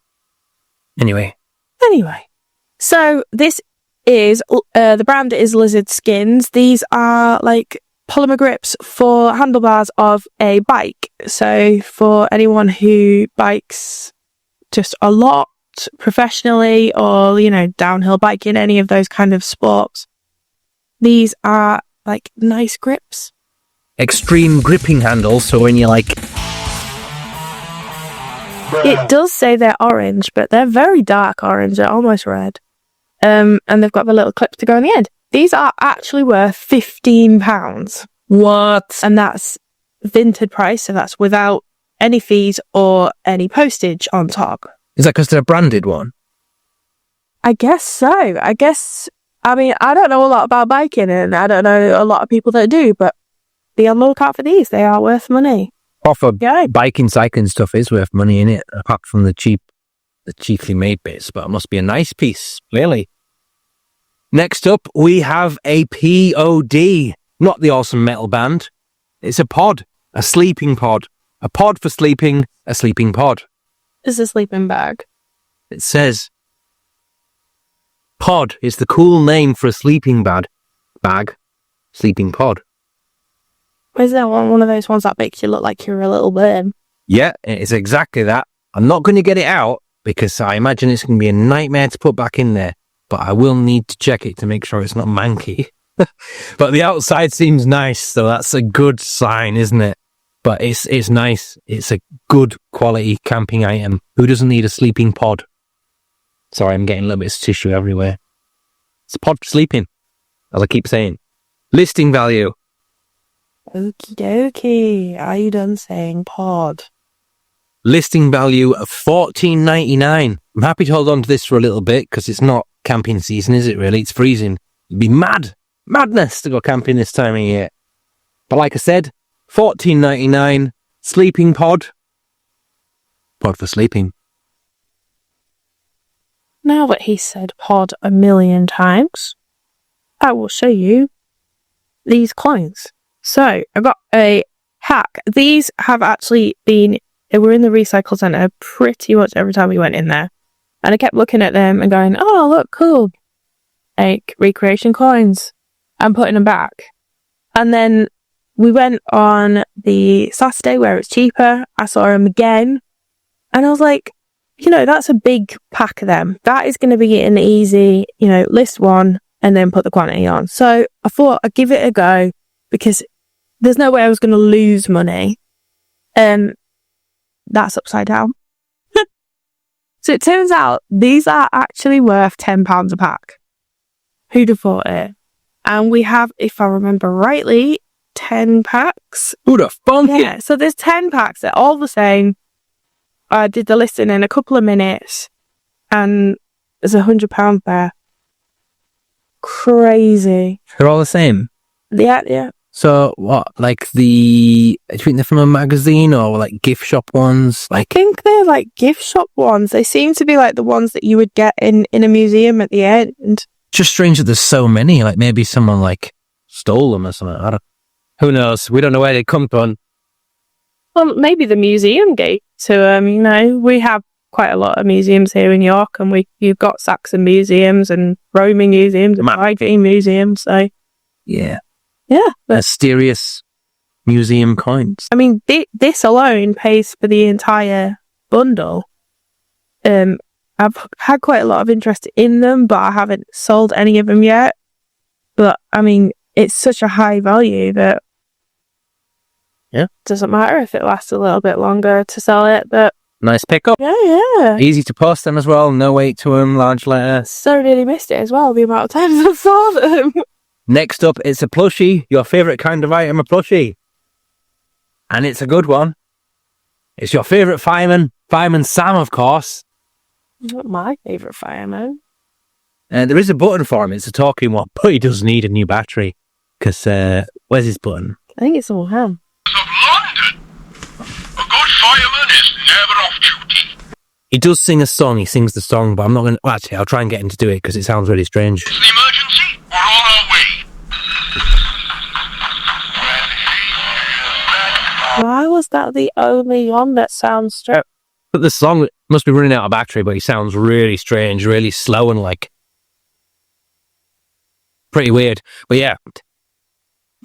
Anyway. So this is, the brand is Lizard Skins. These are like polymer grips for handlebars of a bike. So for anyone who bikes just a lot professionally or, you know, downhill biking, any of those kind of sports, these are like nice grips. Extreme gripping handles, so when you like... It does say they're orange, but they're very dark orange. They're almost red. And they've got the little clips to go on the end. These are actually worth £15. What? And that's Vinted price, so that's without any fees or any postage on top. Is that because they're a branded one? I guess so. I mean, I don't know a lot about biking and I don't know a lot of people that do, but be on the lookout for these. They are worth money. Proper biking, cycling stuff is worth money in it, apart from the cheaply made bits, but it must be a nice piece, clearly. Next up, we have a POD, not the Awesome Metal Band. It's a pod, a sleeping pod. A pod for sleeping, a sleeping pod. It's a sleeping bag. It says, pod is the cool name for a sleeping bag, sleeping pod. Is that one of those ones that makes you look like you're a little worm? Yeah, it's exactly that. I'm not going to get it out because I imagine it's going to be a nightmare to put back in there, but I will need to check it to make sure it's not manky. But the outside seems nice, so that's a good sign, isn't it? But it's nice. It's a good quality camping item. Who doesn't need a sleeping pod? Sorry, I'm getting little bits of tissue everywhere. It's a pod for sleeping, as I keep saying. Listing value. Okie dokie. Are you done saying pod? Listing value of $14.99. I'm happy to hold on to this for a little bit because it's not camping season, is it really? It's freezing. It'd be madness to go camping this time of year. But like I said, $14.99, sleeping pod. Pod for sleeping. Now that he said pod a million times, I will show you these coins. So I got a hack. These have actually been, they were in the recycle centre pretty much every time we went in there. And I kept looking at them and going, oh, look, cool. Like recreation coins. And putting them back. And then we went on the Saturday where it's cheaper. I saw them again. And I was like, you know, that's a big pack of them. That is going to be an easy, you know, list one and then put the quantity on. So I thought I'd give it a go because there's no way I was going to lose money. That's upside down. So it turns out these are actually worth £10 a pack. Who'd have thought it? And we have, if I remember rightly, 10 packs. Who'd have thunk it? Yeah, so there's 10 packs. They're all the same. I did the listing in a couple of minutes and there's £100 there. Crazy. They're all the same? Yeah. So what, like do you think they're from a magazine or like gift shop ones? I think they're like gift shop ones. They seem to be like the ones that you would get in a museum at the end. Just strange that there's so many. Like maybe someone like stole them or something. Who knows? We don't know where they come from. Well, maybe the museum gave to them. You know, we have quite a lot of museums here in York, and you've got Saxon museums and roaming museums and Viking museums. So yeah. But, mysterious museum coins. I mean, this alone pays for the entire bundle. I've had quite a lot of interest in them, but I haven't sold any of them yet. But I mean, it's such a high value that it doesn't matter if it lasts a little bit longer to sell it. But nice pickup. Yeah. Easy to post them as well. No weight to them. Large letter. So nearly missed it as well. The amount of times I've sold them. Next up, it's a plushie. Your favourite kind of item, a plushie. and it's a good one. It's your favourite fireman, Fireman Sam, of course. Not my favourite fireman. There is a button for him. It's a talking one, but he does need a new battery. Because, where's his button? I think it's all him. Of London. A good fireman is never off duty. He does sing a song. He sings the song, but I'm not going to... Well, actually, I'll try and get him to do it because it sounds really strange. Is the emergency? We're on our way. Why was that the only one that sounds straight? But the song must be running out of battery, but he sounds really strange, really slow and like... pretty weird. But yeah,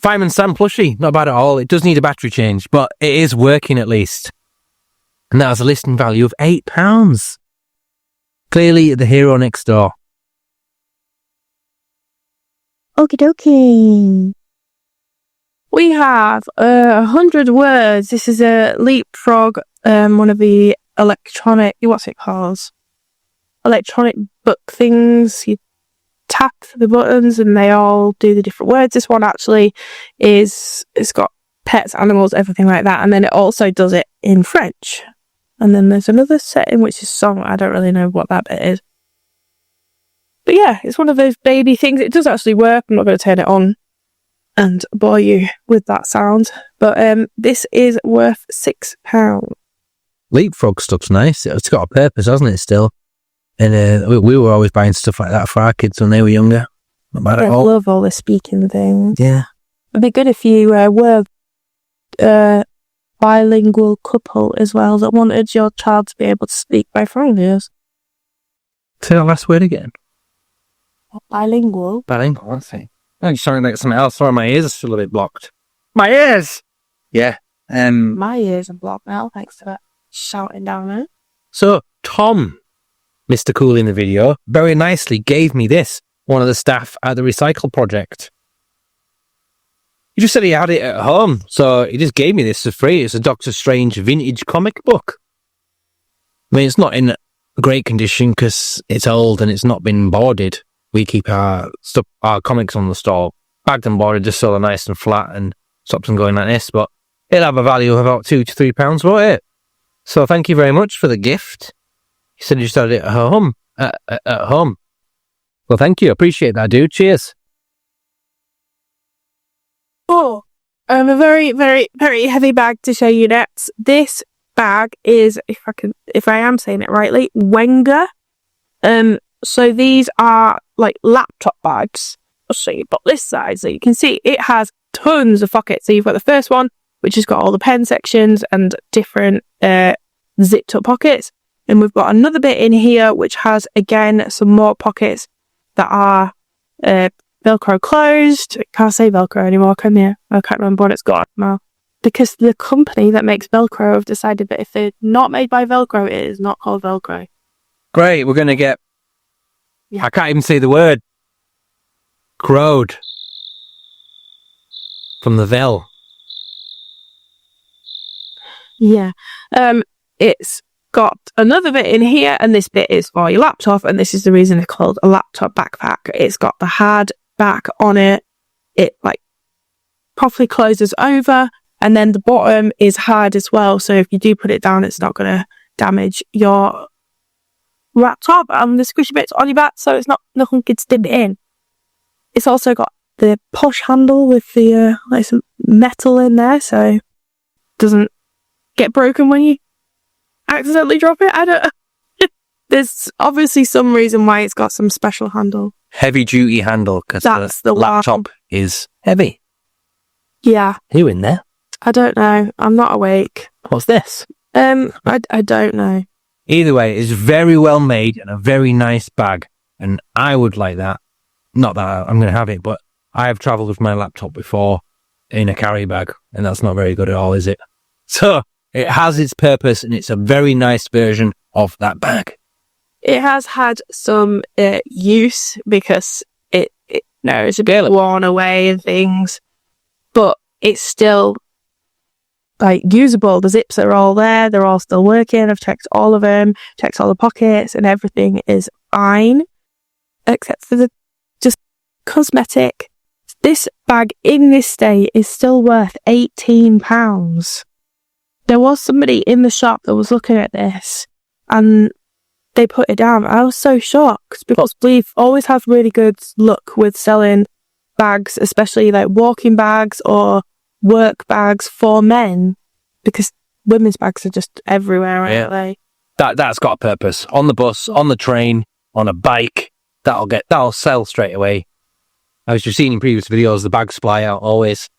Fireman Sam plushie, not bad at all. It does need a battery change, but it is working at least. And that has a listing value of £8. Clearly the hero next door. Okie dokie. We have 100 words. This is a Leapfrog, one of the electronic, what's it called? Electronic book things. You tap the buttons and they all do the different words. This one actually it's got pets, animals, everything like that. And then it also does it in French. And then there's another setting which is song. I don't really know what that bit is. But yeah, it's one of those baby things. It does actually work. I'm not going to turn it on and bore you with that sound. But this is worth £6. Leapfrog stuff's nice. It's got a purpose, hasn't it, still? And we were always buying stuff like that for our kids when they were younger. Not bad at I all. love all the speaking things. Yeah. It'd be good if you were a bilingual couple as well that wanted your child to be able to speak both languages. Say that last word again. Bilingual? Bilingual, I see. Oh, you're sounding like something else. Sorry, my ears are still a bit blocked. My ears! Yeah. My ears are blocked now, thanks to that shouting down there. So, Tom, Mr. Cool in the video, very nicely gave me this, one of the staff at the Recycle project. He just said he had it at home, so he just gave me this for free. It's a Doctor Strange vintage comic book. I mean, it's not in great condition because it's old and it's not been boarded. We keep our comics on the store, bagged and boarded just so they're nice and flat and stops them going like this, but it'll have a value of about £2 to £3, won't it? So thank you very much for the gift. He said he just had it at home. At home. Well, thank you. Appreciate that, dude. Cheers. Oh, a very, very, very heavy bag to show you next. This bag is, if I am saying it rightly, Wenger. So these are like laptop bags. I'll show you but this side so you can see it has tons of pockets. So you've got the first one, which has got all the pen sections and different zipped up pockets. And we've got another bit in here which has, again, some more pockets that are Velcro closed. Can't say Velcro anymore, can you? I can't remember what it's got now. Because the company that makes Velcro have decided that if they're not made by Velcro, it is not called Velcro. Great, we're going to get... Yeah. I can't even say the word. Crowed. From the Vel. Yeah. It's got another bit in here, and this bit is for your laptop, and this is the reason it's called a laptop backpack. It's got the hard back on it. It like properly closes over, and then the bottom is hard as well, so if you do put it down, it's not going to damage your laptop and the squishy bits on your back, so it's not, nothing gets dipped in. It's also got the push handle with the like some metal in there, so it doesn't get broken when you accidentally drop it. I don't. There's obviously some reason why it's got some special handle. Heavy duty handle because the laptop is heavy. Yeah. Are you in there? I don't know. I'm not awake. What's this? I don't know. Either way, it's very well made and a very nice bag, and I would like that. Not that I'm going to have it, but I have travelled with my laptop before in a carry bag, and that's not very good at all, is it? So it has its purpose, and it's a very nice version of that bag. It has had some use because it's a bit worn away and things, but it's still like usable. The zips are all there. They're all still working. I've checked all of them, checked all the pockets, and everything is fine, except for the just cosmetic. This bag in this state is still worth £18. there was somebody in the shop that was looking at this and they put it down. I was so shocked because we've always had really good luck with selling bags, especially like walking bags or work bags for men, because women's bags are just everywhere, aren't they? That's got a purpose. On the bus, on the train, on a bike, that'll sell straight away. As you've seen in previous videos, the bags fly out always.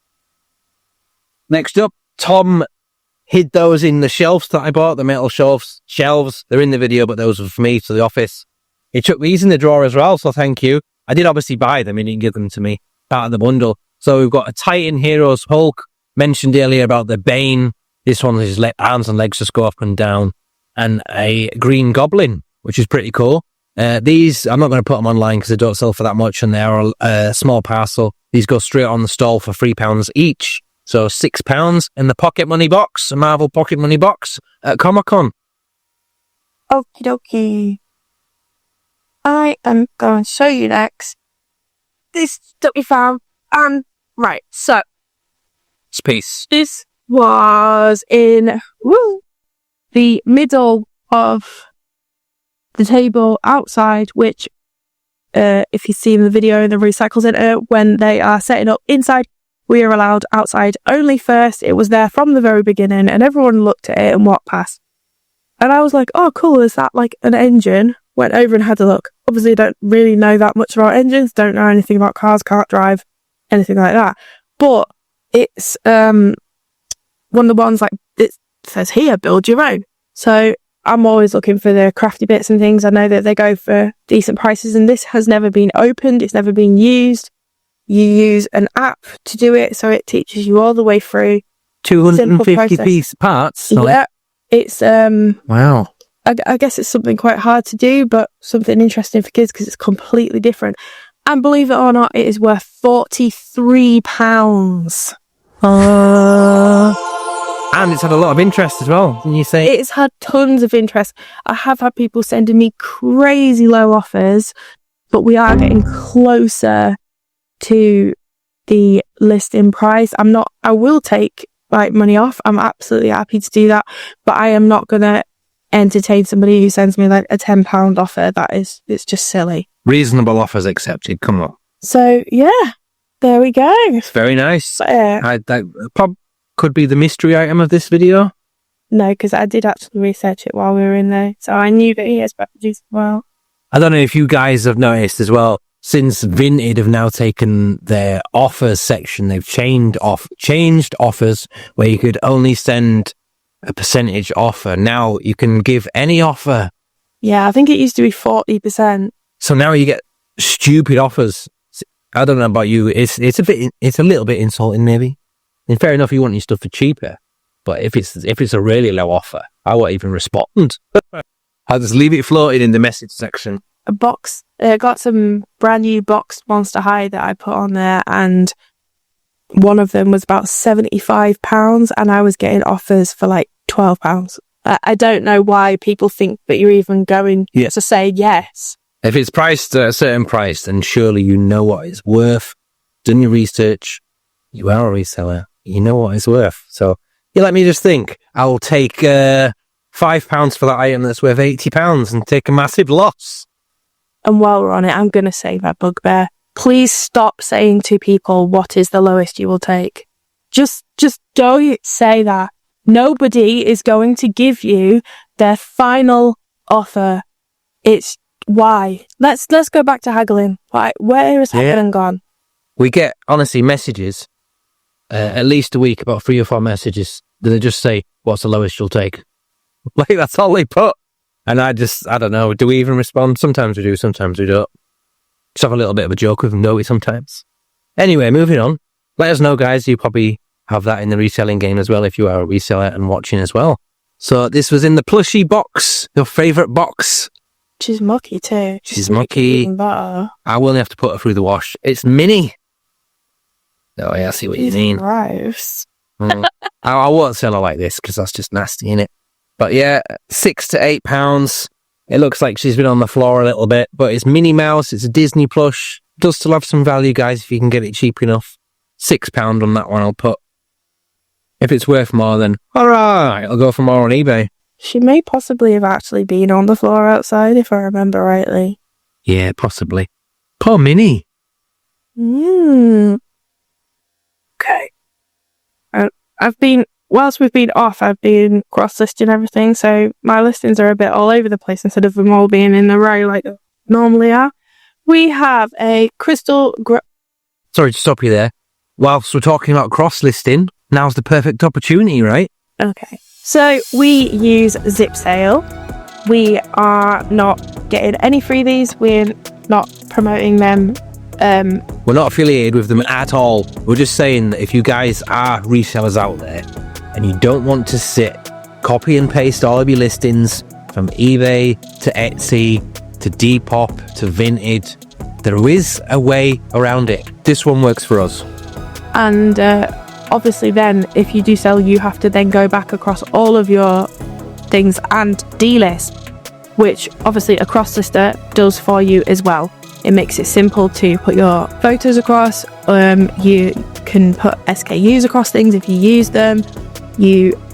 Next up, Tom hid those in the shelves that I bought, the metal shelves. They're in the video, but those were for me to the office. He took these in the drawer as well, so thank you. I did obviously buy them, he didn't give them to me, part of the bundle. So we've got a Titan Heroes Hulk, mentioned earlier about the Bane. This one, his arms and legs just go up and down. And a Green Goblin, which is pretty cool. These, I'm not going to put them online because they don't sell for that much, and they are a small parcel. These go straight on the stall for £3 each. So £6 in the pocket money box, a Marvel pocket money box at Comic-Con. Okie dokie. I am going to show you next this that we found. Right, so. Space. This was in the middle of the table outside, which, if you've seen the video in the recycle centre, when they are setting up inside, we are allowed outside only first. It was there from the very beginning and everyone looked at it and walked past. And I was like, oh, cool, is that like an engine? Went over and had a look. Obviously, don't really know that much about engines, don't know anything about cars, can't drive, anything like that. But it's one of the ones like it says here, build your own. So I'm always looking for the crafty bits and things. I know that they go for decent prices, and this has never been opened, it's never been used. You use an app to do it, so it teaches you all the way through. 250 piece parts? Yeah, it's wow. I guess it's something quite hard to do, but something interesting for kids because it's completely different. And believe it or not, it is worth £43. And it's had a lot of interest as well, didn't you say? It's had tons of interest. I have had people sending me crazy low offers, but we are getting closer to the listing price. I will take like money off. I'm absolutely happy to do that, but I am not going to entertain somebody who sends me like a £10 offer. It's just silly. Reasonable offers accepted. Come on. So yeah, there we go. It's very nice. So, that could be the mystery item of this video. No, because I did actually research it while we were in there, so I knew that he has produced well. I don't know if you guys have noticed as well, since Vinted have now taken their offers section, they've changed offers where you could only send a percentage offer. Now you can give any offer. Yeah, I think it used to be 40%. So now you get stupid offers. I don't know about you. It's a little bit insulting, maybe. And fair enough, you want your stuff for cheaper, but if it's a really low offer, I won't even respond. I'll just leave it floating in the message section. A box, got some brand new boxed Monster High that I put on there, and one of them was about £75, and I was getting offers for like £12. I don't know why people think that you're even going to say yes. If it's priced at a certain price, then surely you know what it's worth. Done your research. You are a reseller. You know what it's worth. So you let me just think. I'll take £5 for that item that's worth £80 and take a massive loss. And while we're on it, I'm going to say that bugbear. Please stop saying to people what is the lowest you will take. Just don't say that. Nobody is going to give you their final offer. It's why. Let's go back to haggling. Like, where is haggling gone? We get, honestly, messages, at least a week, about 3 or 4 messages, that they just say, what's the lowest you'll take? Like, that's all they put. And I don't know, do we even respond? Sometimes we do, sometimes we don't. Just have a little bit of a joke with them, don't we, sometimes? Anyway, moving on. Let us know, guys, you probably have that in the reselling game as well, if you are a reseller and watching as well. So this was in the plushie box, your favourite box. She's mucky too. She's mucky. I will have to put her through the wash. It's mini. Oh, yeah, I see what you mean. Gross. I won't sell her like this because that's just nasty, innit? But yeah, £6 to £8. It looks like she's been on the floor a little bit, but it's Minnie Mouse. It's a Disney plush. It does still have some value, guys, if you can get it cheap enough. £6 on that one, I'll put. If it's worth more, then alright, I'll go for more on eBay. She may possibly have actually been on the floor outside, if I remember rightly. Yeah, possibly. Poor Minnie. Okay. Whilst we've been off, I've been cross-listing everything, so my listings are a bit all over the place instead of them all being in a row like they normally are. We have a crystal... Sorry to stop you there. Whilst we're talking about cross-listing, now's the perfect opportunity, right? Okay. So we use Zip Sale. We are not getting any freebies. We're not promoting them. We're not affiliated with them at all. We're just saying that if you guys are resellers out there and you don't want to copy and paste all of your listings from eBay to Etsy to Depop to Vinted, there is a way around it. This one works for us. And obviously then, if you do sell, you have to then go back across all of your things and delist, which obviously a cross-lister does for you as well. It makes it simple to put your photos across. You can put SKUs across things if you use them.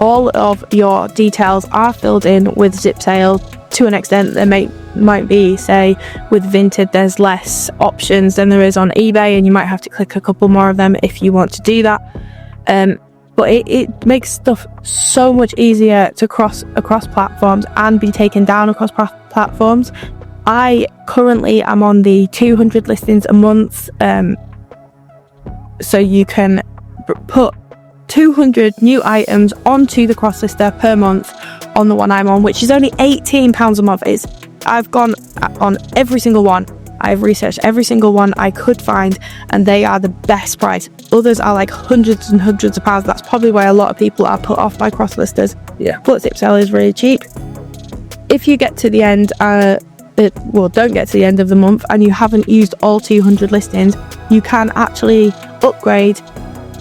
All of your details are filled in with Zip Sale to an extent. There might be, say, with Vinted, there's less options than there is on eBay, and you might have to click a couple more of them if you want to do that. But it makes stuff so much easier to cross across platforms and be taken down across platforms. I currently am on the 200 listings a month, so you can put 200 new items onto the cross lister per month on the one I'm on, which is only £18 a month. I've gone on every single one. I've researched every single one I could find, and they are the best price. Others are like hundreds and hundreds of pounds. That's probably why a lot of people are put off by cross listers. Yeah. But Zip Sale is really cheap. If you get to the end, don't get to the end of the month and you haven't used all 200 listings, you can actually upgrade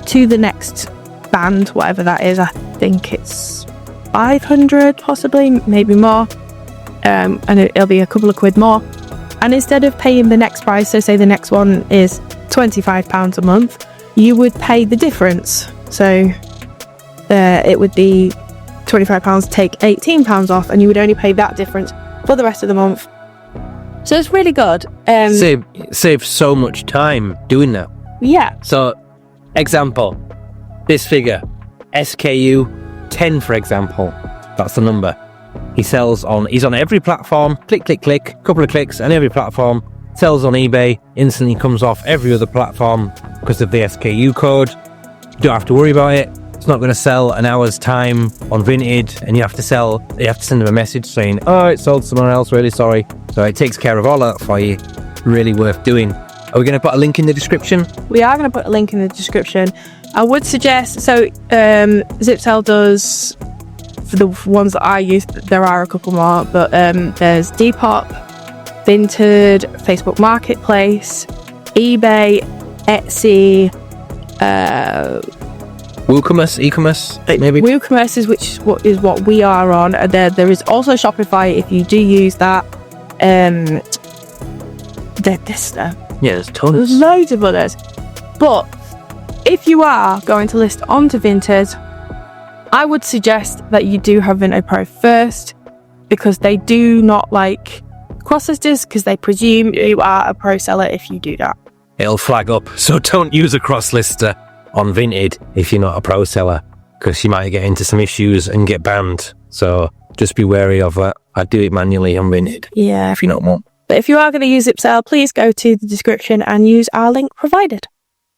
to the next band, whatever that is. I think it's 500 possibly, maybe more, and it'll be a couple of quid more. And instead of paying the next price, so say the next one is £25 a month, you would pay the difference. So it would be £25, take £18 off, and you would only pay that difference for the rest of the month. So it's really good. Save so much time doing that. Yeah. So, example, this figure, SKU 10, for example, that's the number. He's on every platform, click, couple of clicks, and every platform, sells on eBay, instantly comes off every other platform because of the SKU code. You don't have to worry about it. It's not going to sell an hour's time on Vinted, and you have to send them a message saying, oh, it sold somewhere else, really sorry. So it takes care of all that for you. Really worth doing. Are we going to put a link in the description? We are going to put a link in the description. I would suggest, Zip Sale does, for the ones that I use, there are a couple more, but there's Depop, Vinted, Facebook Marketplace, eBay, Etsy, WooCommerce, e-commerce, maybe. WooCommerce is what we are on. There is also Shopify if you do use that. There's tons. There's loads of others. But if you are going to list onto Vinted, I would suggest that you do have Vinted Pro first, because they do not like cross listers, because they presume you are a pro seller if you do that. It'll flag up, so don't use a cross lister on Vinted if you're not a pro seller, because you might get into some issues and get banned. So just be wary of that. I'd do it manually on Vinted. Yeah. If you don't want. But if you are going to use Zip Sale, please go to the description and use our link provided.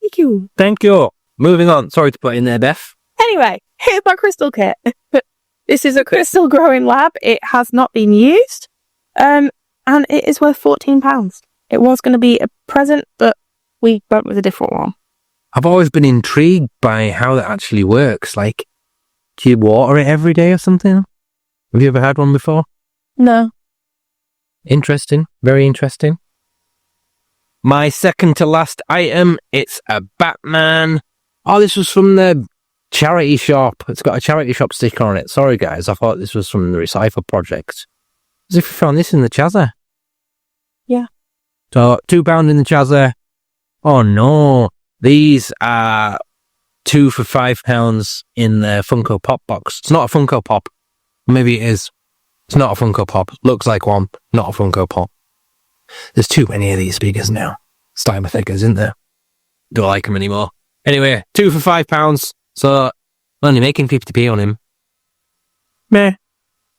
Thank you. Thank you. Moving on. Sorry to put in there, Beth. Anyway, here's my crystal kit. This is a crystal growing lab. It has not been used. And it is worth £14. It was going to be a present, but we went with a different one. I've always been intrigued by how that actually works. Like, do you water it every day or something? Have you ever had one before? No. Interesting. Very interesting. My second to last item, it's a Batman. Oh, this was from the charity shop. It's got a charity shop sticker on it. Sorry, guys. I thought this was from the Recycle Project. As if you found this in the Chazza. Yeah. So, £2 in the Chazza. Oh, no. These are 2 for £5 in the Funko Pop box. It's not a Funko Pop. Maybe it is. It's not a Funko Pop. Looks like one. Not a Funko Pop. There's too many of these figures now. Starting with figures, isn't there? Don't like them anymore. Anyway, 2 for £5. So, only making 50p on him. Meh.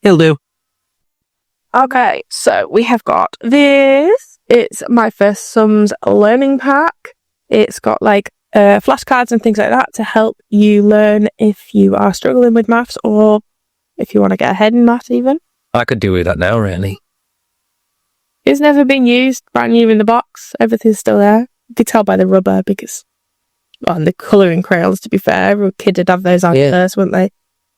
He'll do. Okay, so we have got this. It's my first Sums learning pack. It's got like flashcards and things like that to help you learn if you are struggling with maths or if you want to get ahead in maths even. I could do with that now, really. It's never been used, brand new in the box. Everything's still there. You can tell by the rubber because, well, and the colouring crayons, to be fair. Every kid would have those on first, wouldn't they?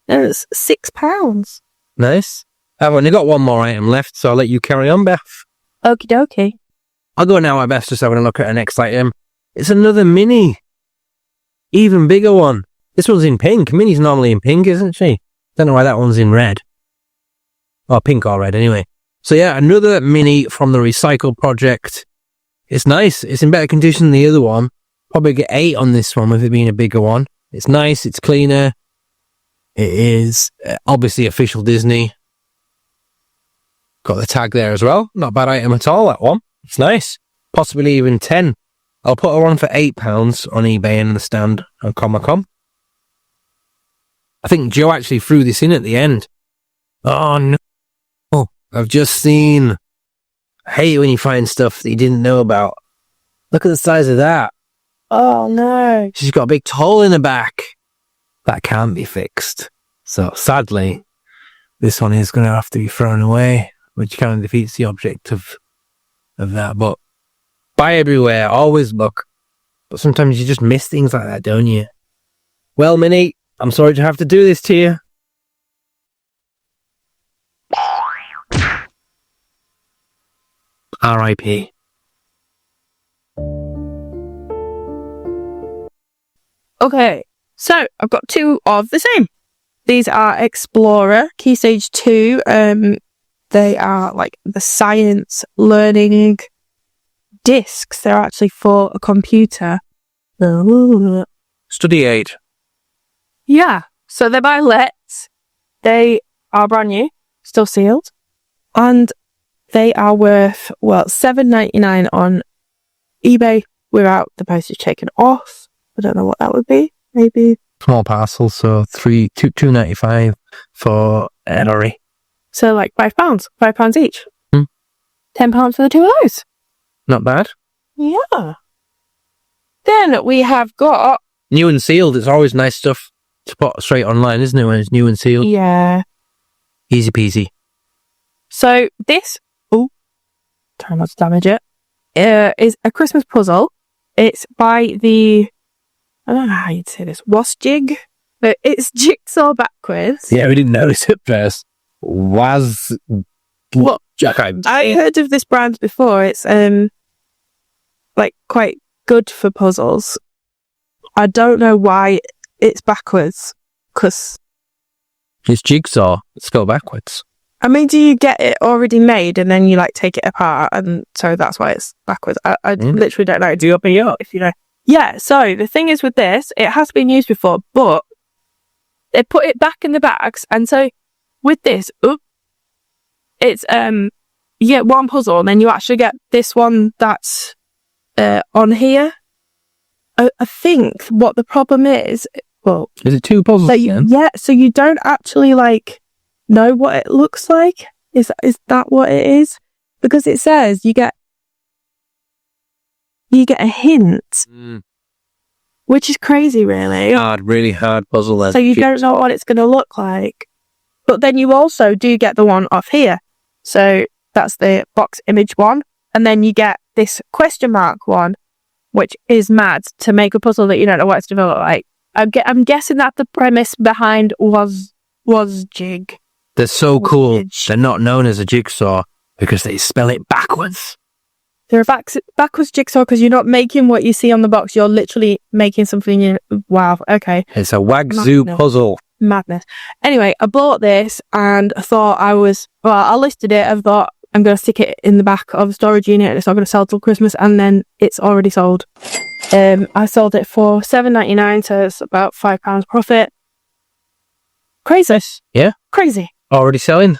And it's £6. Nice. I've only got one more item left, so I'll let you carry on, Beth. Okie dokie. I'll go now, I best just having a look at the next item. It's another mini. Even bigger one. This one's in pink. Minnie's normally in pink, isn't she? Don't know why that one's in red. Or pink or red, anyway. So yeah, another mini from the Recycle project. It's nice. It's in better condition than the other one. Probably get 8 on this one with it being a bigger one. It's nice. It's cleaner. It is obviously official Disney. Got the tag there as well. Not a bad item at all, that one. It's nice. Possibly even 10. I'll put her on for £8 on eBay and the stand on Comic-Con. I think Joe actually threw this in at the end. Oh no. I've just seen. I hate when you find stuff that you didn't know about. Look at the size of that. Oh no. She's got a big hole in the back. That can't be fixed. So sadly, this one is going to have to be thrown away, which kind of defeats the object of that. But buy everywhere, always look. But sometimes you just miss things like that, don't you? Well, Minnie, I'm sorry to have to do this to you. R.I.P. Okay, so I've got 2 of the same. These are Explorer, Key Stage 2. They are like the science learning discs. They're actually for a computer. Study aid. Yeah, so they're by Let's. They are brand new, still sealed. And they are worth, well, $7.99 on eBay without the postage taken off. I don't know what that would be. Maybe Small parcel, so $2.95 for a lorry. so like £5 each. Hmm. £10 for the 2 of those. Not bad. Yeah. Then we have got New and sealed. It's always nice stuff to put straight online, isn't it, when it's new and sealed? yeah. Easy peasy. So this, try not to damage it, is a Christmas puzzle. It's by the, I don't know how you'd say this, Wasjig? But it's jigsaw backwards. Yeah, we didn't notice it first. Was... What? I heard of this brand before. It's like quite good for puzzles. I don't know why it's backwards, because It's jigsaw. Let's go backwards. I mean, do you get it already made and then you like take it apart, and so that's why it's backwards? I literally don't know. Do you open it up if you know? Yeah. So the thing is with this, it has been used before, but they put it back in the bags, and so with this, it's you get one puzzle, and then you actually get this one that's on here. I think what the problem is, well, Is it 2 puzzles again? yeah. So you don't actually like know what it looks like. Is that what it is? Because it says you get a hint, which is crazy, really. Really hard puzzle then. So you don't know what it's going to look like. But then you also do get the one off here. So that's the box image one. And then you get this question mark one, which is mad to make a puzzle that you don't know what it's going to look like. I'm guessing that the premise behind was jig. They're so cool. They're not known as a jigsaw because they spell it backwards. They're a backwards jigsaw because you're not making what you see on the box. You're literally making something. Wow. Okay. It's a Wagzoo puzzle. Madness. Anyway, I bought this and I thought I listed it. I thought I'm going to stick it in the back of a storage unit and it's not going to sell till Christmas, and then it's already sold. I sold it for $7.99, so it's about £5 profit. Crazy. Yeah. Crazy. Already selling.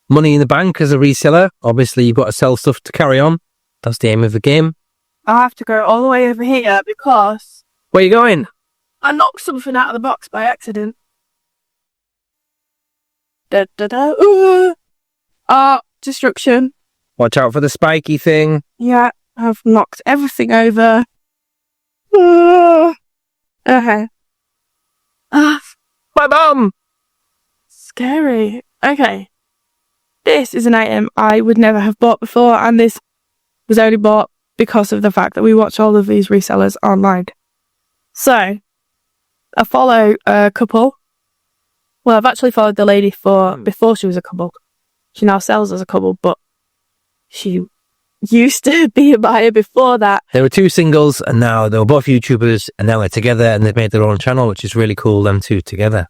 Money in the bank as a reseller. Obviously, you've got to sell stuff to carry on. That's the aim of the game. I'll have to go all the way over here because Where you going? I knocked something out of the box by accident. Da da da. Ooh. Destruction. Watch out for the spiky thing. Yeah, I've knocked everything over. Okay. My mum! Scary. Okay. This is an item I would never have bought before, and this was only bought because of the fact that we watch all of these resellers online. So, I follow a couple. Well, I've actually followed the lady before she was a couple. She now sells as a couple, but she used to be a buyer before that. There were two singles, and now they were both YouTubers, and now they're together, and they've made their own channel, which is really cool, them two together.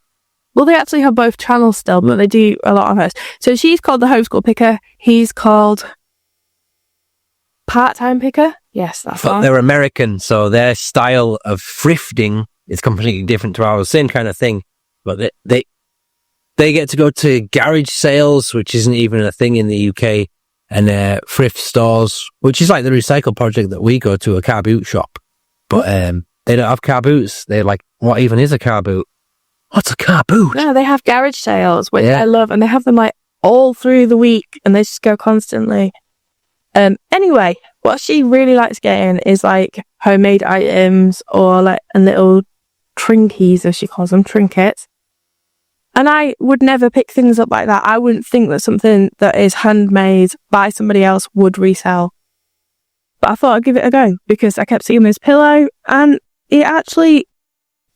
Well, they actually have both channels still, but they do a lot on hers. So she's called the Homeschool Picker. He's called Part-Time Picker. Yes, that's But one. they're American, so their style of thrifting is completely different to ours. Same kind of thing, but they get to go to garage sales, which isn't even a thing in the UK, and thrift stores, which is like the recycle project that we go to, a Carboot Shop. But they don't have car boots. They're like, what even is a car boot? What's a car boot? No, they have garage sales, which Yeah. I love, and they have them like all through the week, and they just go constantly. Anyway, what she really likes getting is like homemade items or like a little trinkies, as she calls them, trinkets. And I would never pick things up like that. I wouldn't think that something that is handmade by somebody else would resell. But I thought I'd give it a go because I kept seeing this pillow, and it actually,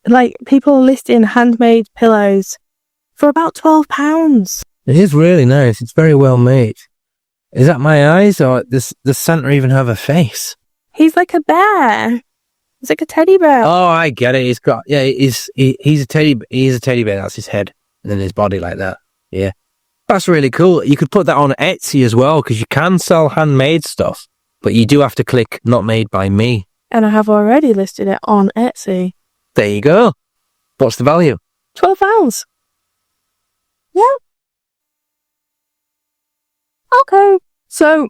like, people listing handmade pillows for about £12. It is really nice. It's very well made. Is that my eyes, or does Santa even have a face? He's like a bear. He's like a teddy bear. Oh, I get it. He's got, yeah, he's a teddy bear. That's his head, and then his body like that. Yeah, that's really cool. You could put that on Etsy as well, because you can sell handmade stuff, but you do have to click "Not made by me." And I have already listed it on Etsy. There you go. What's the value? £12. Yeah. Okay. So,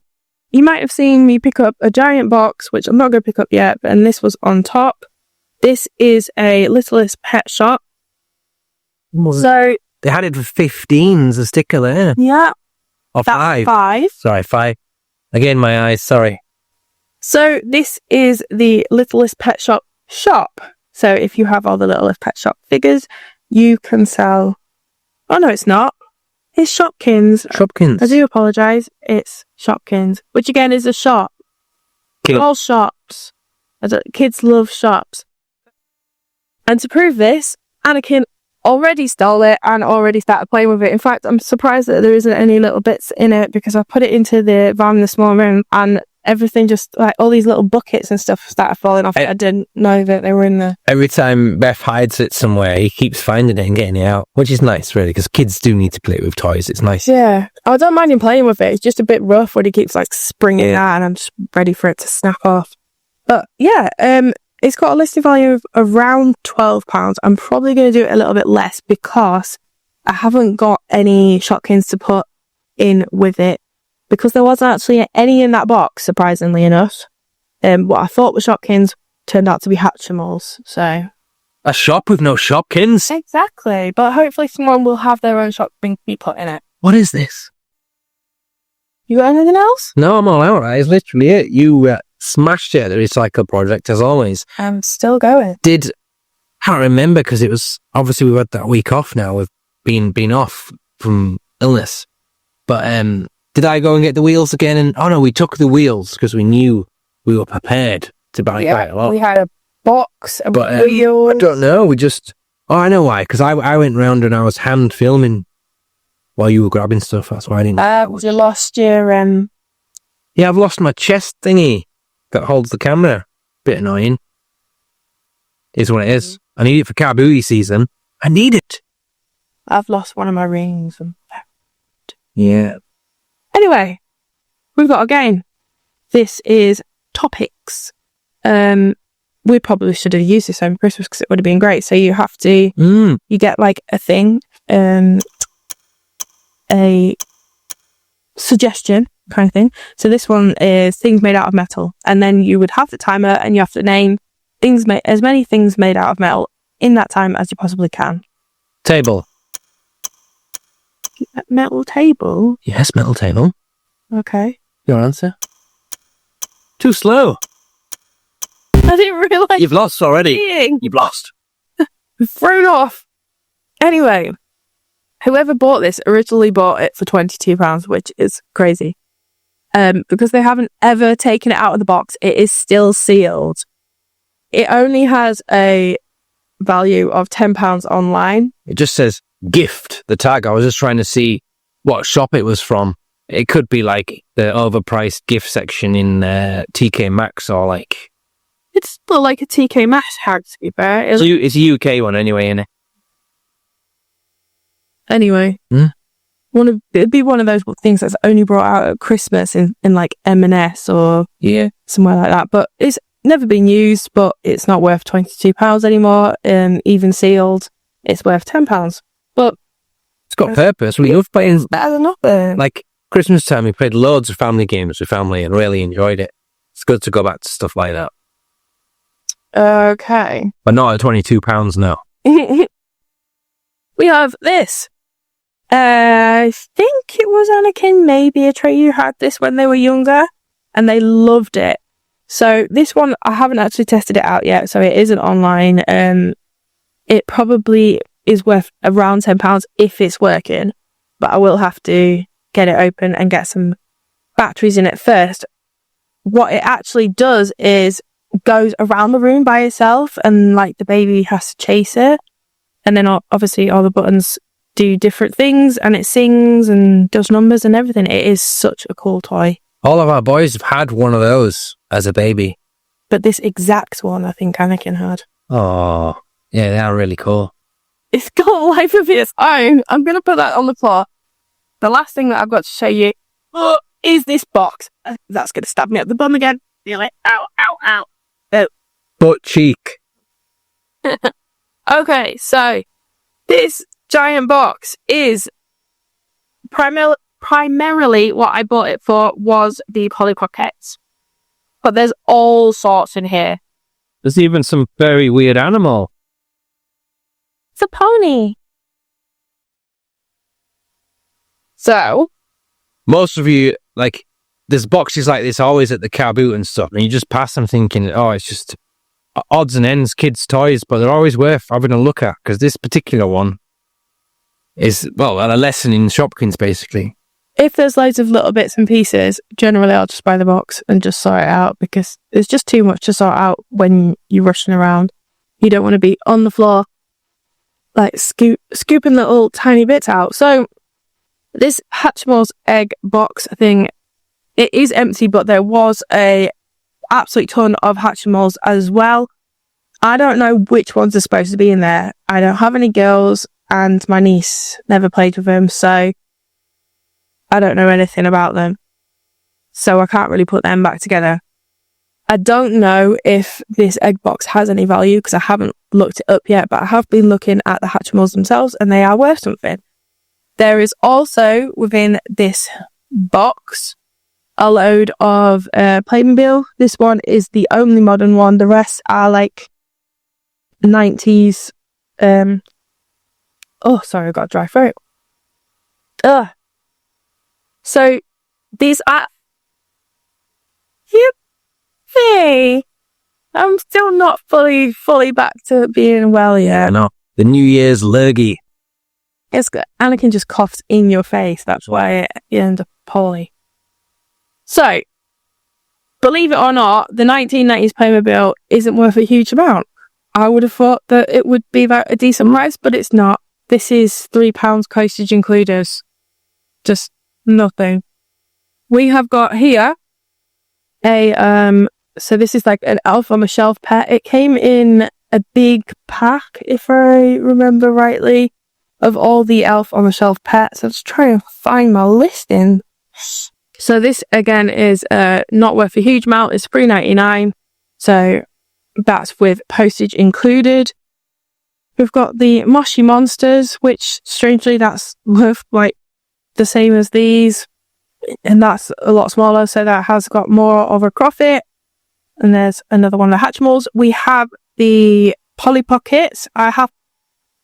you might have seen me pick up a giant box, which I'm not going to pick up yet, and this was on top. This is a Littlest Pet Shop. So, They had it for 15. There's a sticker there. yeah, Or that's 5. 5. Sorry, 5. Again, my eyes, sorry. So, this is the Littlest Pet Shop shop. So, if you have all the Littlest Pet Shop figures, you can sell... Oh, no, it's not. It's Shopkins. Shopkins. I do apologise. It's Shopkins, which again is a shop. Kill. All shops. Kids love shops. And to prove this, Anakin already stole it and already started playing with it. In fact, I'm surprised that there isn't any little bits in it because I put it into the van this morning and everything just, like, all these little buckets and stuff started falling off. I didn't know that they were in there. Every time Beth hides it somewhere, he keeps finding it and getting it out, which is nice, really, because kids do need to play with toys. It's nice. Yeah. I don't mind him playing with it. It's just a bit rough when he keeps, like, springing it out and I'm just ready for it to snap off. But, yeah, it's got a listing value of around £12. I'm probably going to do it a little bit less because I haven't got any Shopkins to put in with it. Because there wasn't actually any in that box, surprisingly enough. What I thought were Shopkins turned out to be Hatchimals, so... A shop with no Shopkins? Exactly, but hopefully someone will have their own Shopkins be put in it. What is this? You got anything else? No, I'm all out. That is literally it. You smashed it at the recycle project, as always. I'm still going. I can't remember, because it was... Obviously, we've had that week off now. We've been off from illness. But, did I go and get the wheels again? And oh no, we took the wheels because we knew we were prepared to buy quite a lot. We had a box, a But wheel. I don't know. We just... Oh, I know why. Because I went round and I was hand filming while you were grabbing stuff. That's why I didn't... You lost your... Yeah, I've lost my chest thingy that holds the camera. Bit annoying. Is what it is. I need it for Carboot season. I need it. I've lost one of my rings. Yeah. Anyway, we've got a game. This is Topics. we probably should have used this over Christmas because it would have been great. So you have to, you get like a thing, a suggestion kind of thing. So this one is things made out of metal, and then you would have the timer and you have to name as many things made out of metal in that time as you possibly can. Table. Metal table? Yes, metal table. Okay. Your answer? Too slow. I didn't realise. You've lost already. Being You've lost. thrown off. Anyway, whoever bought this originally bought it for £22, which is crazy. Because they haven't ever taken it out of the box. It is still sealed. It only has a value of £10 online. It just says gift, the tag. I was just trying to see what shop it was from. It could be like the overpriced gift section in TK Maxx or like... It's still like a TK Maxx tag, to be fair. It's a UK one anyway, innit? Anyway. It'd be one of those things that's only brought out at Christmas in like M&S or somewhere like that. But it's never been used, but it's not worth £22 anymore. Even sealed, it's worth £10. But it's got purpose. We love playing. Better than nothing. Like Christmas time, we played loads of family games with family and really enjoyed it. It's good to go back to stuff like that. Okay. But not at £22 now. We have this. I think it was Anakin, maybe Atreyu had this when they were younger and they loved it. So this one, I haven't actually tested it out yet, so it isn't online. It probably is worth around £10 if it's working, but I will have to get it open and get some batteries in it first. What it actually does is goes around the room by itself, and like the baby has to chase it, and then obviously all the buttons do different things, and it sings and does numbers and everything. It is such a cool toy. All of our boys have had one of those as a baby. But this exact one, I think Anakin had. Oh, yeah, they are really cool. It's got a life of its own. I'm going to put that on the floor. The last thing that I've got to show you is this box. That's going to stab me up the bum again. Feel it? Ow, ow, ow. Oh. Butt cheek. Okay, so this giant box is primarily what I bought it for was the Polly Pockets. But there's all sorts in here. There's even some very weird animal. It's a pony. So, most of you, like, there's boxes like this always at the Carboot and stuff, and you just pass them thinking, oh, it's just odds and ends, kids' toys, but they're always worth having a look at, because this particular one is, well, a lesson in Shopkins, basically. If there's loads of little bits and pieces, generally I'll just buy the box and just sort it out, because there's just too much to sort out when you're rushing around. You don't want to be on the floor, like scooping little tiny bits out. So this Hatchimals egg box thing, it is empty, but there was a absolute ton of Hatchimals as well. I don't know which ones are supposed to be in there. I don't have any girls, and my niece never played with them, so I don't know anything about them. So I can't really put them back together. I don't know if this egg box has any value because I haven't looked it up yet, but I have been looking at the Hatchimals themselves and they are worth something. There is also within this box a load of Playmobil. This one is the only modern one. The rest are like 90s. Oh, sorry, I got a dry throat. So these are... Yippee! I'm still not fully back to being well yet. I know. The New Year's lurgy. It's good. Anakin just coughed in your face. That's why you end up poorly. So, believe it or not, the 1990s Playmobil isn't worth a huge amount. I would have thought that it would be about a decent price, but it's not. This is £3 postage included. Just nothing. We have got here so this is like an Elf on the Shelf pet. It came in a big pack, if I remember rightly, of all the Elf on the Shelf pets. I was trying to find my listing. So this again is not worth a huge amount. It's $3.99. So that's with postage included. We've got the Moshi Monsters, which strangely that's worth like the same as these. And that's a lot smaller, so that has got more of a profit. And there's another one of the Hatchimals. We have the Polly Pockets. I have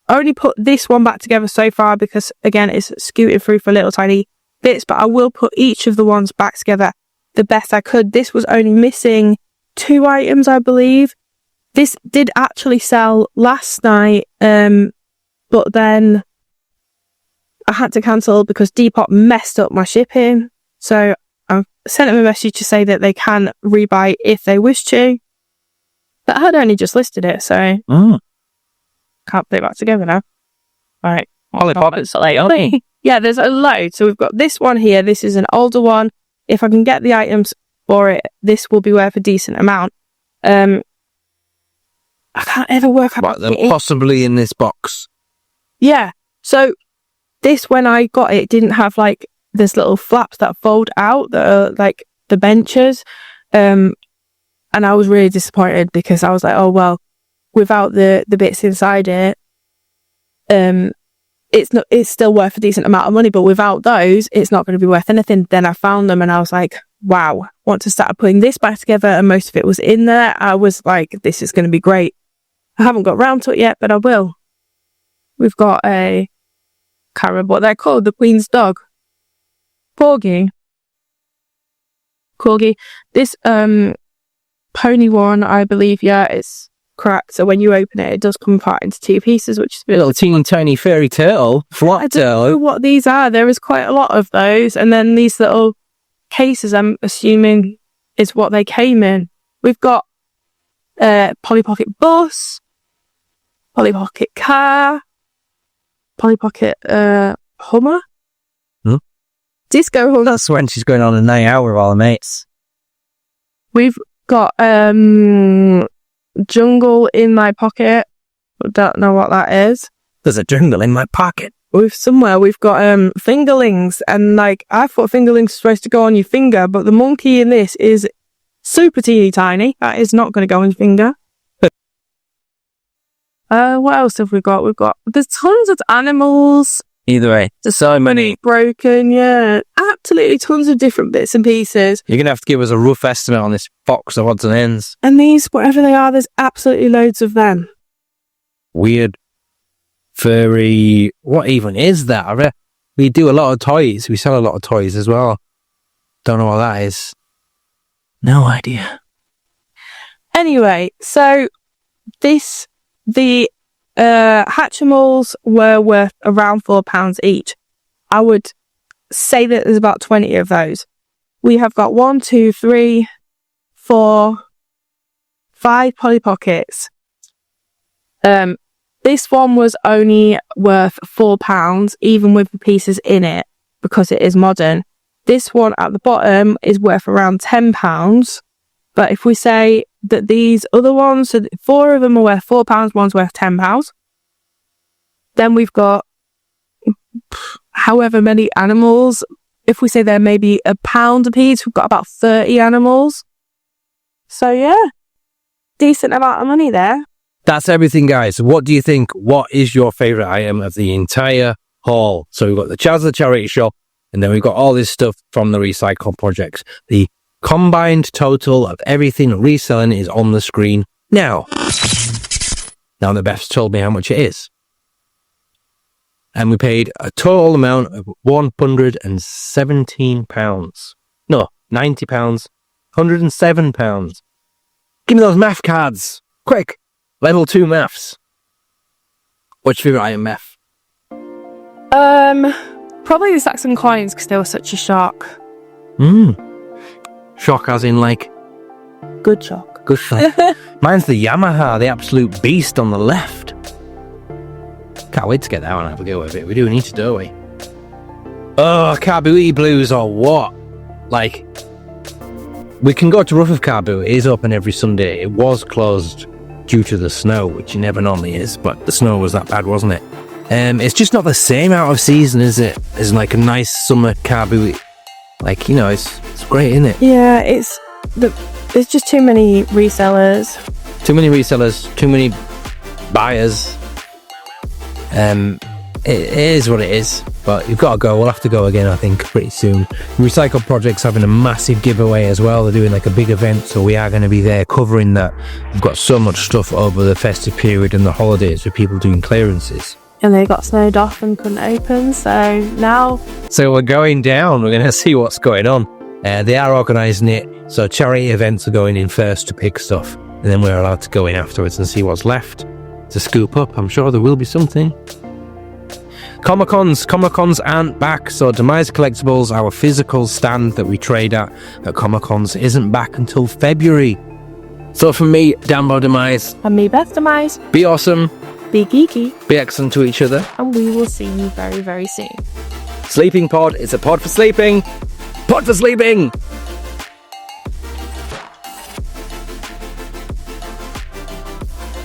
only put this one back together so far because, again, it's scooted through for little tiny bits, but I will put each of the ones back together the best I could. This was only missing 2 items, I believe. This did actually sell last night, but then I had to cancel because Depop messed up my shipping. So I sent them a message to say that they can rebuy if they wish to. But I had only just listed it, so can't put it back together now. All right. Polly Pockets are Yeah, there's a load. So we've got this one here. This is an older one. If I can get the items for it, this will be worth a decent amount. I can't ever work out. But they're possibly in this box. Yeah. So this, when I got it, didn't have like this little flaps that fold out that are like the benches. And I was really disappointed because I was like, oh, well, without the bits inside it, it's still worth a decent amount of money, but without those, it's not going to be worth anything. Then I found them and I was like, wow, want to start putting this back together, and most of it was in there. I was like, this is going to be great. I haven't got round to it yet, but I will. We've got a, can't remember what they're called, the Queen's dog. Corgi. This pony one, I believe, yeah, it's cracked. So when you open it, it does come apart into 2 pieces, which is a bit... Little teeny tiny fairy turtle. Flat I don't know turtle. what these are. There is quite a lot of those. And then these little cases, I'm assuming, is what they came in. We've got Polly Pocket Bus, Polly Pocket Car, Polly Pocket Hummer. Disco Hummer. That's when she's going on a night out with all her mates. We've got Jungle in My Pocket. I don't know what that is. There's a jungle in my pocket. We've got fingerlings, and like I thought fingerlings were supposed to go on your finger, but the monkey in this is super teeny tiny. That is not going to go on your finger. What else have we got? There's tons of animals. Either way, There's so many. broken, yeah. Absolutely tons of different bits and pieces. You're going to have to give us a rough estimate on this box of odds and ends. And these, whatever they are, there's absolutely loads of them. Weird, furry, what even is that? We do a lot of toys. We sell a lot of toys as well. Don't know what that is. No idea. Anyway, so the Hatchimals were worth around £4 each. I would say that there's about 20 of those. We have got 1, 2, 3, 4, 5 Polly Pockets. This one was only worth £4, even with the pieces in it, because it is modern. This one at the bottom is worth around £10. But if we say that these other ones, so 4 of them are worth £4, one's worth £10. Then we've got however many animals. If we say they're maybe £1 a piece, we've got about 30 animals. So yeah, decent amount of money there. That's everything, guys. What do you think? What is your favourite item of the entire haul? So we've got the Chazza charity shop, and then we've got all this stuff from the recycle projects. The combined total of everything reselling is on the screen now. Now the Beth's told me how much it is. And we paid a total amount of £117. No, £90. £107. Give me those math cards. Quick. Level 2 maths. What's your favourite item, Meth? Probably the Saxon coins, because they were such a shock. Shock as in like... Good shock. Good shock. Mine's the Yamaha, the absolute beast on the left. Can't wait to get that one and have a go with it. We do need to, don't we? Oh, Carboot blues or what? Like, we can go to Rough of Carboot. It is open every Sunday. It was closed due to the snow, which it never normally is, but the snow was that bad, wasn't it? It's just not the same out of season, is it? It's like a nice summer Carboot. Like, you know, it's great, isn't it? Yeah, it's There's just too many resellers. Too many resellers, too many buyers. It is what it is, but you've got to go. We'll have to go again, I think, pretty soon. Recycle Project's having a massive giveaway as well. They're doing like a big event, so we are going to be there covering that. We've got so much stuff over the festive period and the holidays with people doing clearances. And they got snowed off and couldn't open, so now... So we're going down. We're going to see what's going on. They are organising it, so charity events are going in first to pick stuff, and then we're allowed to go in afterwards and see what's left to scoop up. I'm sure there will be something. Comic-Cons aren't back, so Demize Collectibles, our physical stand that we trade at Comic-Cons, isn't back until February. So from me, Dambo Demize. And me, Beth Demize. Be awesome. Be geeky. Be excellent to each other. And we will see you very, very soon. Sleeping Pod is a pod for sleeping. Pod for sleeping!